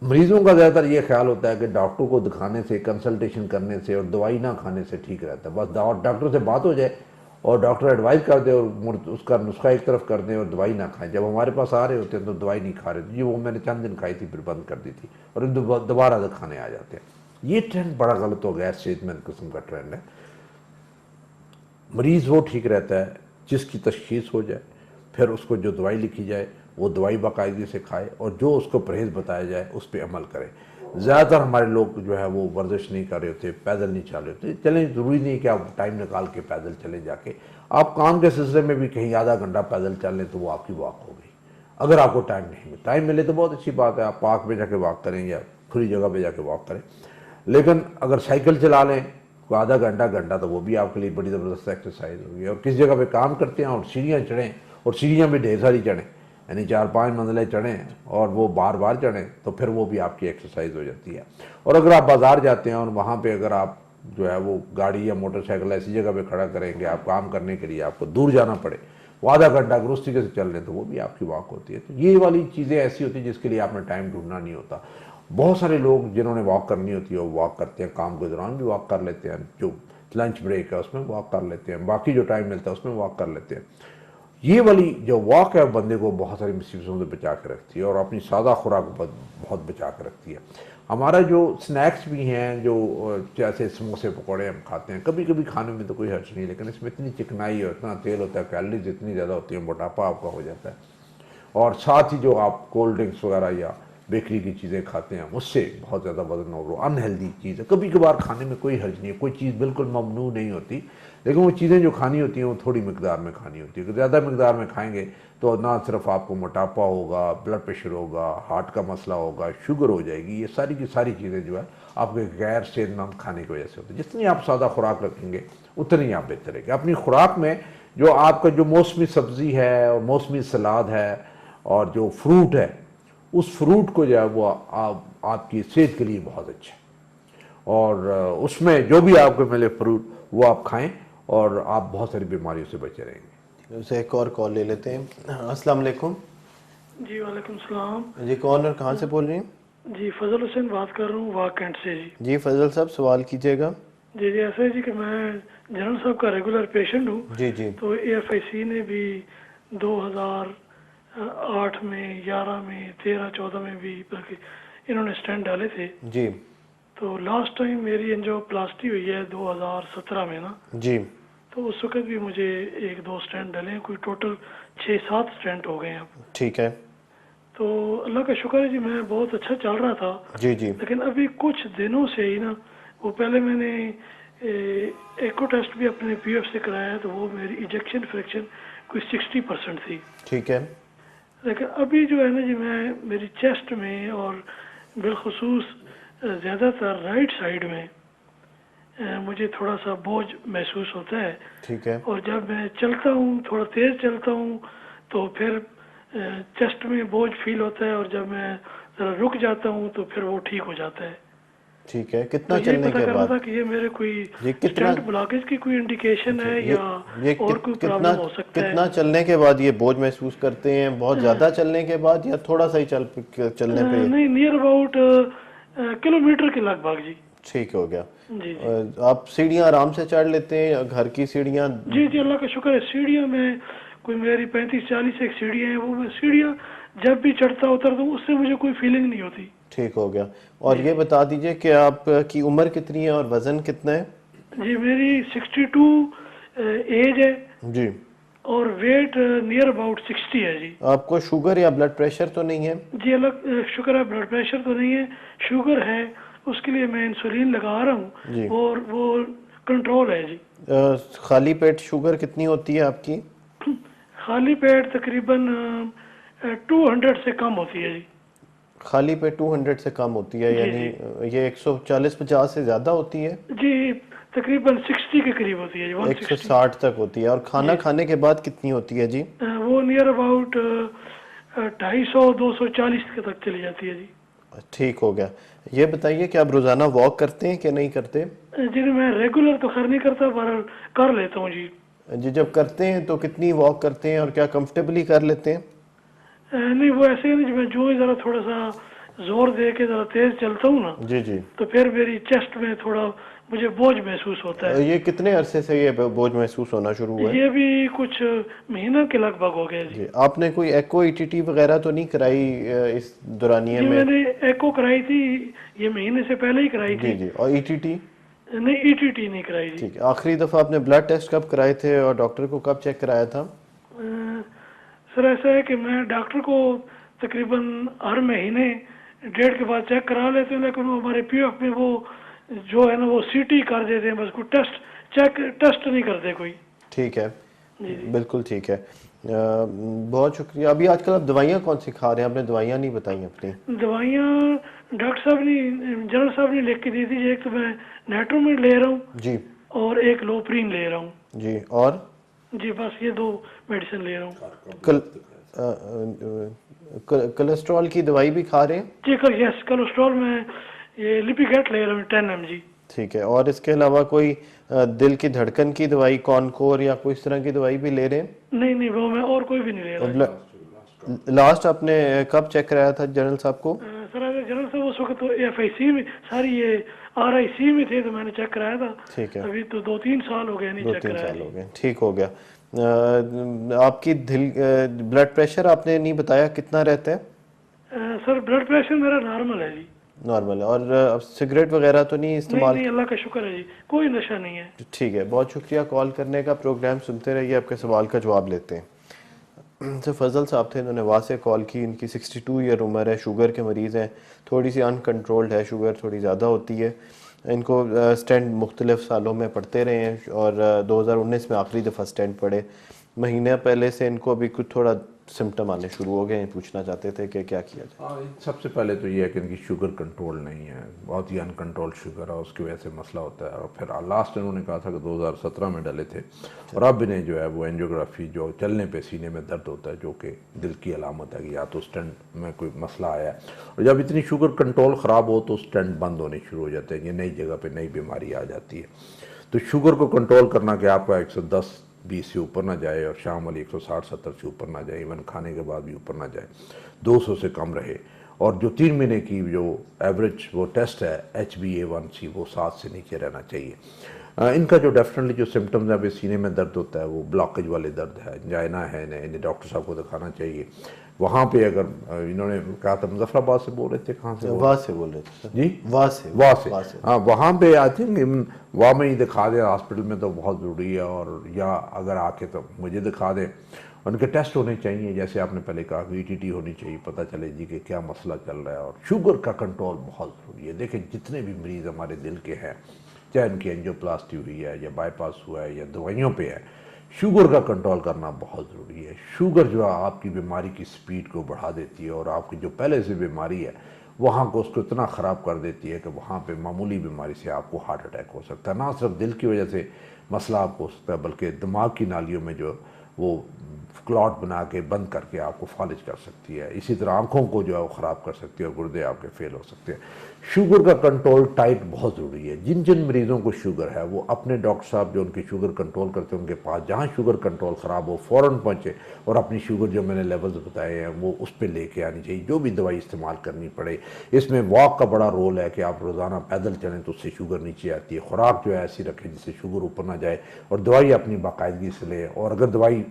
मरीज़ों का ज़्यादातर ये ख्याल होता है कि डॉक्टर को दिखाने से, कंसल्टेशन करने से और दवाई ना खाने से ठीक रहता है। बस डॉक्टर से बात हो जाए और डॉक्टर एडवाइस कर दे और उसका नुस्खा एक तरफ कर दें और दवाई ना खाएं। जब हमारे पास आ रहे होते हैं तो दवाई नहीं खा रहे, जी वो मैंने चंद दिन खाई थी फिर बंद कर दी थी, और दोबारा दिखाने आ जाते हैं। ये ट्रेंड बड़ा गलत हो गया, सेहतमंद किस्म का ट्रेंड है। मरीज़ वो ठीक रहता है जिसकी तशखीस हो जाए, फिर उसको जो दवाई लिखी जाए वो दवाई बाकायदगी से खाए, और जो उसको परहेज़ बताया जाए उस पर अमल करें। ज़्यादातर हमारे लोग जो है वो वर्जिश नहीं कर रहे होते, पैदल नहीं चल रहे होते। चलें, ज़रूरी नहीं कि आप टाइम निकाल के पैदल चले जाके, आप काम के सिलसिले में भी कहीं आधा घंटा पैदल चल लें तो वो आपकी वॉक हो गई। अगर आपको टाइम मिले तो बहुत अच्छी बात है, आप पार्क में जाके वॉक करें या खुली जगह पे जाके वॉक करें। लेकिन अगर साइकिल चला लें तो आधा घंटा तो वो भी आपके लिए बड़ी ज़बरदस्त एक्सरसाइज होगी। और किस जगह पे काम करते हैं और सीढ़ियाँ चढ़ें, और सीढ़ियाँ भी ढेर सारी चढ़ें, यानी 4-5 मंजिलें चढ़ें और वो बार बार चढ़ें, तो फिर वो भी आपकी एक्सरसाइज हो जाती है। और अगर आप बाज़ार जाते हैं और वहाँ पे अगर आप जो है वो गाड़ी या मोटरसाइकिल ऐसी जगह पे खड़ा करेंगे, आप काम करने के लिए आपको दूर जाना पड़े, वो आधा घंटा अगर उस तरीके से चल लें तो वो भी आपकी वॉक होती है। तो ये वाली चीज़ें ऐसी होती हैं जिसके लिए आपने टाइम ढूंढना नहीं होता। बहुत सारे लोग जिन्होंने वॉक करनी होती है वो वॉक करते हैं, काम के दौरान भी वॉक कर लेते हैं, जो लंच ब्रेक है उसमें वॉक कर लेते हैं, बाकी जो टाइम मिलता है उसमें वॉक कर लेते हैं। ये वाली जो वॉक है बंदे को बहुत सारी मुसीबतों से बचा के रखती है और अपनी सादा खुराक बहुत बचा के रखती है। हमारा जो स्नैक्स भी हैं, जो जैसे समोसे पकौड़े हम खाते हैं, कभी कभी खाने में तो कोई हर्ज नहीं, लेकिन इसमें इतनी चिकनाई और इतना तेल होता है, कैलोरीज इतनी ज़्यादा होती है, मोटापा आपका हो जाता है। और साथ ही जो आप कोल्ड ड्रिंक्स वगैरह या बेकरी की चीज़ें खाते हैं उससे बहुत ज़्यादा वजन और अनहेल्दी चीज़ है। कभी कभार खाने में कोई हर्ज नहीं है, कोई चीज़ बिल्कुल ममनू नहीं होती, लेकिन वो चीज़ें जो खानी होती हैं वो थोड़ी मिकदार में खानी होती है। ज़्यादा मिकदार में खाएंगे तो ना सिर्फ आपको मोटापा होगा, ब्लड प्रेशर होगा, हार्ट का मसला होगा, शुगर हो जाएगी। ये सारी की सारी चीज़ें जो है आपके गैर सेहतमंद खाने की वजह से होती है। जितनी आप सादा खुराक रखेंगे उतनी आप बेहतर रहेंगे। अपनी खुराक में जो आपका जो मौसमी सब्ज़ी है और मौसमी सलाद है और जो फ्रूट है, उस फ्रूट को जो है वो आपकी सेहत के लिए बहुत अच्छा है, और उसमें जो भी आपको मिले फ्रूट वो आप खाएं और आप बहुत सारी बीमारियों से बचे रहेंगे। उसे एक और कॉल ले लेते हैं। अस्सलाम वालेकुम। जी वालेकुम सलाम। जी, कौन और कहाँ से बोल रही हैं? जी फजल हुसैन बात कर रहा हूँ वाक कैंट से। जी फजल साहब, सवाल कीजिएगा। जी ऐसा है जी कि मैं जनरल साहब का रेगुलर पेशेंट हूँ। जी। तो AFIC ने भी 2008 में, 11 में, 13, 14 में भी बल्कि इन्होंने स्टेंट डाले थे जी। तो लास्ट टाइम मेरी एंजियोप्लास्टी हुई है 2017 में ना जी। तो उस वक्त भी मुझे 1-2 स्टेंट डाले हैं, कोई टोटल 6-7 स्टेंट हो गए हैं अब। ठीक है। तो अल्लाह का शुक्र है जी, मैं बहुत अच्छा चल रहा था। जी। लेकिन अभी कुछ दिनों से ही ना, वो पहले मैंने एको टेस्ट भी अपने PF से कराया तो वो मेरी इजेक्शन फ्रैक्शन कोई 60% थी। ठीक है। लेकिन अभी जो है ना जी, मैं मेरी चेस्ट में और बिलखुसूस ज़्यादातर राइट साइड में मुझे थोड़ा सा बोझ महसूस होता है। ठीक है। और जब मैं चलता हूँ, थोड़ा तेज चलता हूँ, तो फिर चेस्ट में बोझ फील होता है, और जब मैं जरा रुक जाता हूँ तो फिर वो ठीक हो जाता है। ठीक है। कितना तो चलने के बाद? था कि ये मेरे कोई कितना स्टेंट ब्लॉकेज की कोई इंडिकेशन है या और कोई प्रॉब्लम हो सकता है? कितना चलने के बाद ये बोझ महसूस करते हैं? बहुत ज्यादा चलने के बाद या थोड़ा सा ही चलने पे? नहीं, नियर अबाउट किलोमीटर के लगभग जी। ठीक हो गया। जी। आप सीढ़ियाँ आराम से चढ़ लेते हैं, घर की सीढ़ियाँ? जी अल्लाह का शुक्र है। सीढ़ियाँ में कोई मेरी 35-40 एक सीढ़ियाँ हैं, वो मैं सीढ़ियाँ जब भी चढ़ता उतरता हूँ उससे मुझे कोई फीलिंग नहीं होती। ठीक हो गया। और ये बता दीजिए कि आपकी उम्र कितनी है और वजन कितना है? जी मेरी 62 एज है। जी। और वेट नियर अबाउट 60 है जी। आपको शुगर या ब्लड प्रेशर तो नहीं है? जी अलग शुगर है, ब्लड प्रेशर तो नहीं है, शुगर है, उसके लिए मैं इंसुलिन लगा रहा जी। हूँ और वो कंट्रोल है जी। खाली पेट शुगर कितनी होती है आपकी? खाली पेट तकरीबन 200 से कम होती है जी। खाली पेट 200 से कम होती है, जी, यानी ये 140-50 से ज़्यादा होती है? जी तकरीबन 60 के करीब होती है जी, 160। 160 तक होती है। और खाना खाने के बाद कितनी होती है जी? वो नियर अबाउट 250-240 के तक चली जाती है जी। ठीक हो गया। ये बताइए कि आप रोज़ाना वॉक करते हैं कि नहीं करते? जी मैं रेगुलर तो खैर नहीं करता पर कर लेता हूँ जी। जी, जब करते हैं तो कितनी वॉक करते हैं और क्या कंफर्टेबली कर लेते हैं? नहीं वो ऐसे ही नहीं, मैं जो ही ज़रा थोड़ा सा जोर दे के ज़रा तेज चलता हूँ ना, जी जी। तो फिर मेरी चेस्ट में थोड़ा मुझे बोझ महसूस होता है। ये कितने अरसे से ये बोझ महसूस होना शुरू हुआ है? ये भी कुछ महीना के लगभग हो गया जी। जी, आपने कोई एको ईटीटी वगैरह तो नहीं कराई इस दौरानिये जी में? मैंने एको कराई थी, ये महीने से पहले ही कराई जी थी। जी। और ईटीटी? नहीं ईटीटी नहीं कराई जी। ठीक है। आखिरी दफ़ा आपने ब्लड टेस्ट कब कराए थे और डॉक्टर को कब चेक कराया था? सर ऐसा है कि मैं डॉक्टर को तकरीबन हर महीने 1.5 के बाद चेक करा लेते हैं, लेकिन वो हमारे पीएफ में वो जो है ना वो सीटी कर देते हैं, बस कोई टेस्ट नहीं करते कोई। ठीक है, बिल्कुल ठीक है। बहुत शुक्रिया। अभी आजकल आप दवाइयाँ कौन सी खा रहे हैं? आपने दवाइयाँ नहीं बताई अपनी। दवाइयाँ डॉक्टर साहब ने, जनरल साहब ने लिख के दी थी। एक तो मैं नेट्रोमेड ले रहा हूँ जी और एक लोप्रीन ले रहा हूँ जी। और जी, बस ये 2 मेडिसिन ले रहा हूँ। कोलेस्ट्रॉल की दवाई भी खा रहे हैं? जी यस, कोलेस्ट्रॉल में ये लिपिगेट ले रहा हूँ 10 mg। ठीक है। और इसके अलावा कोई दिल की धड़कन की दवाई, कॉनकोर या कोई इस तरह की दवाई भी ले रहे हैं? नहीं नहीं वो मैं और कोई भी नहीं ले रहा। लास्ट आपने कब चेक कराया था जनरल साहब को? सर जनरल साहब उस वक्त तो FIC में, सारी ये RIC में थे, तो मैंने चेक कराया था। ठीक है। अभी तो 2-3 साल हो गए नहीं चेक 2-3 कराया। साल हो गए। ठीक हो गया। आपकी ब्लड प्रेशर आपने नहीं बताया कितना रहता है? सर ब्लड प्रेशर मेरा नॉर्मल है जी। नॉर्मल है। और सिगरेट वगैरह तो नहीं इस्तेमाल? नहीं अल्लाह का शुक्र है जी, कोई नशा नहीं है। ठीक है, बहुत शुक्रिया कॉल करने का। प्रोग्राम सुनते रहिए, आपके सवाल का जवाब लेते हैं। तो फजल साहब थे, इन्होंने वहाँ से कॉल की। इनकी 62 ईयर उम्र है, शुगर के मरीज़ हैं, थोड़ी सी अनकंट्रोल्ड है, शुगर थोड़ी ज़्यादा होती है। इनको स्टेंट मुख्तलिफ सालों में पढ़ते रहे हैं और 2019 में आखिरी दफ़ा स्टेंट पढ़े। महीने पहले से इनको अभी कुछ थोड़ा सिम्टम आने शुरू हो गए हैं। पूछना चाहते थे कि क्या किया जाए। हाँ, सबसे पहले तो ये है कि इनकी शुगर कंट्रोल नहीं है, बहुत ही अनकंट्रोल शुगर है, उसकी वजह से मसला होता है। और फिर लास्ट इन्होंने कहा था कि 2017 में डाले थे, और अब इन्हें जो है वो एंजियोग्राफी, जो चलने पे सीने में दर्द होता है, जो कि दिल की अलामत है कि या तो स्टेंट में कोई मसला आया है। और जब इतनी शुगर कंट्रोल ख़राब हो तो स्टेंट बंद होने शुरू हो जाते हैं, ये नई जगह पर नई बीमारी आ जाती है। तो शुगर को कंट्रोल करना कि आपका 110-20 से ऊपर ना जाए और शाम वाली 160-70 से ऊपर ना जाए, इवन खाने के बाद भी ऊपर ना जाए, 200 से कम रहे। और जो 3 महीने की जो एवरेज वो टेस्ट है HbA1c वो 7 से नीचे रहना चाहिए। इनका जो डेफिनेटली जो सिम्टम्स है, अभी सीने में दर्द होता है, वो ब्लॉकेज वाले दर्द है, जायना है, इन्हें डॉक्टर साहब को दिखाना चाहिए। वहाँ पे अगर इन्होंने कहा था मुजफ्फराबाद से बोल रहे थे, कहाँ से? वहाँ से बोल रहे थे जी, वहाँ से। हाँ, वहाँ पे आई थिंक वहाँ में ही दिखा दें, हॉस्पिटल में तो बहुत ज़रूरी है। और या अगर आके तो मुझे दिखा दें। उनके टेस्ट होने चाहिए, जैसे आपने पहले कहा VTT होनी चाहिए, पता चले जी कि क्या मसला चल रहा है। और शुगर का कंट्रोल बहुत ज़रूरी है। देखें जितने भी मरीज़ हमारे दिल के हैं, चाहे उनकी एंजियोप्लास्टी हुई है या बाईपास हुआ है या दवाइयों पे है, शुगर का कंट्रोल करना बहुत ज़रूरी है। शुगर जो है आपकी बीमारी की स्पीड को बढ़ा देती है और आपकी जो पहले से बीमारी है वहाँ को उसको इतना ख़राब कर देती है कि वहाँ पे मामूली बीमारी से आपको हार्ट अटैक हो सकता है। ना सिर्फ दिल की वजह से मसला आपको हो सकता है, बल्कि दिमाग की नालियों में जो वो क्लॉट बना के बंद करके आपको फालिज कर सकती है। इसी तरह आंखों को जो है वो ख़राब कर सकती है और गुर्दे आपके फेल हो सकते हैं। शुगर का कंट्रोल टाइट बहुत ज़रूरी है। जिन जिन मरीज़ों को शुगर है वो अपने डॉक्टर साहब जो उनकी शुगर कंट्रोल करते हैं उनके पास, जहाँ शुगर कंट्रोल ख़राब हो फ़ौरन पहुँचे और अपनी शुगर जो मैंने लेवल्स बताए हैं वो उस पर लेके आनी चाहिए, जो भी दवाई इस्तेमाल करनी पड़े। इसमें वॉक का बड़ा रोल है कि आप रोज़ाना पैदल चलें तो उससे शुगर नीचे आती है। खुराक जो है ऐसी रखें जिससे शुगर ऊपर ना जाए, और दवाई अपनी बाकायदगी से लें। और अगर दवाई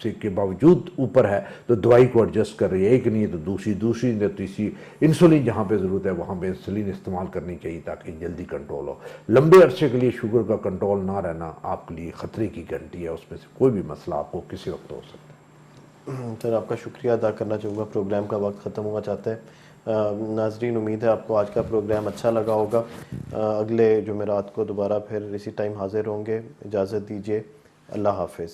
से के बावजूद ऊपर है तो दवाई को एडजस्ट कर रही है, एक नहीं है तो दूसरी, दूसरी नहीं तो तीसरी। इंसुलिन जहाँ पे ज़रूरत है वहाँ पे इंसुलिन इस्तेमाल करनी चाहिए ताकि जल्दी कंट्रोल हो। लंबे अरसे के लिए शुगर का कंट्रोल ना रहना आपके लिए ख़तरे की घंटी है, उसमें से कोई भी मसला आपको किसी वक्त हो सकता है। सर आपका शुक्रिया अदा करना चाहूँगा, प्रोग्राम का वक्त ख़त्म हुआ चाहता है। नाजरीन, उम्मीद है आपको आज का प्रोग्राम अच्छा लगा होगा। अगले जुमेरात को दोबारा फिर इसी टाइम हाजिर होंगे। इजाज़त दीजिए, अल्लाह हाफिज़।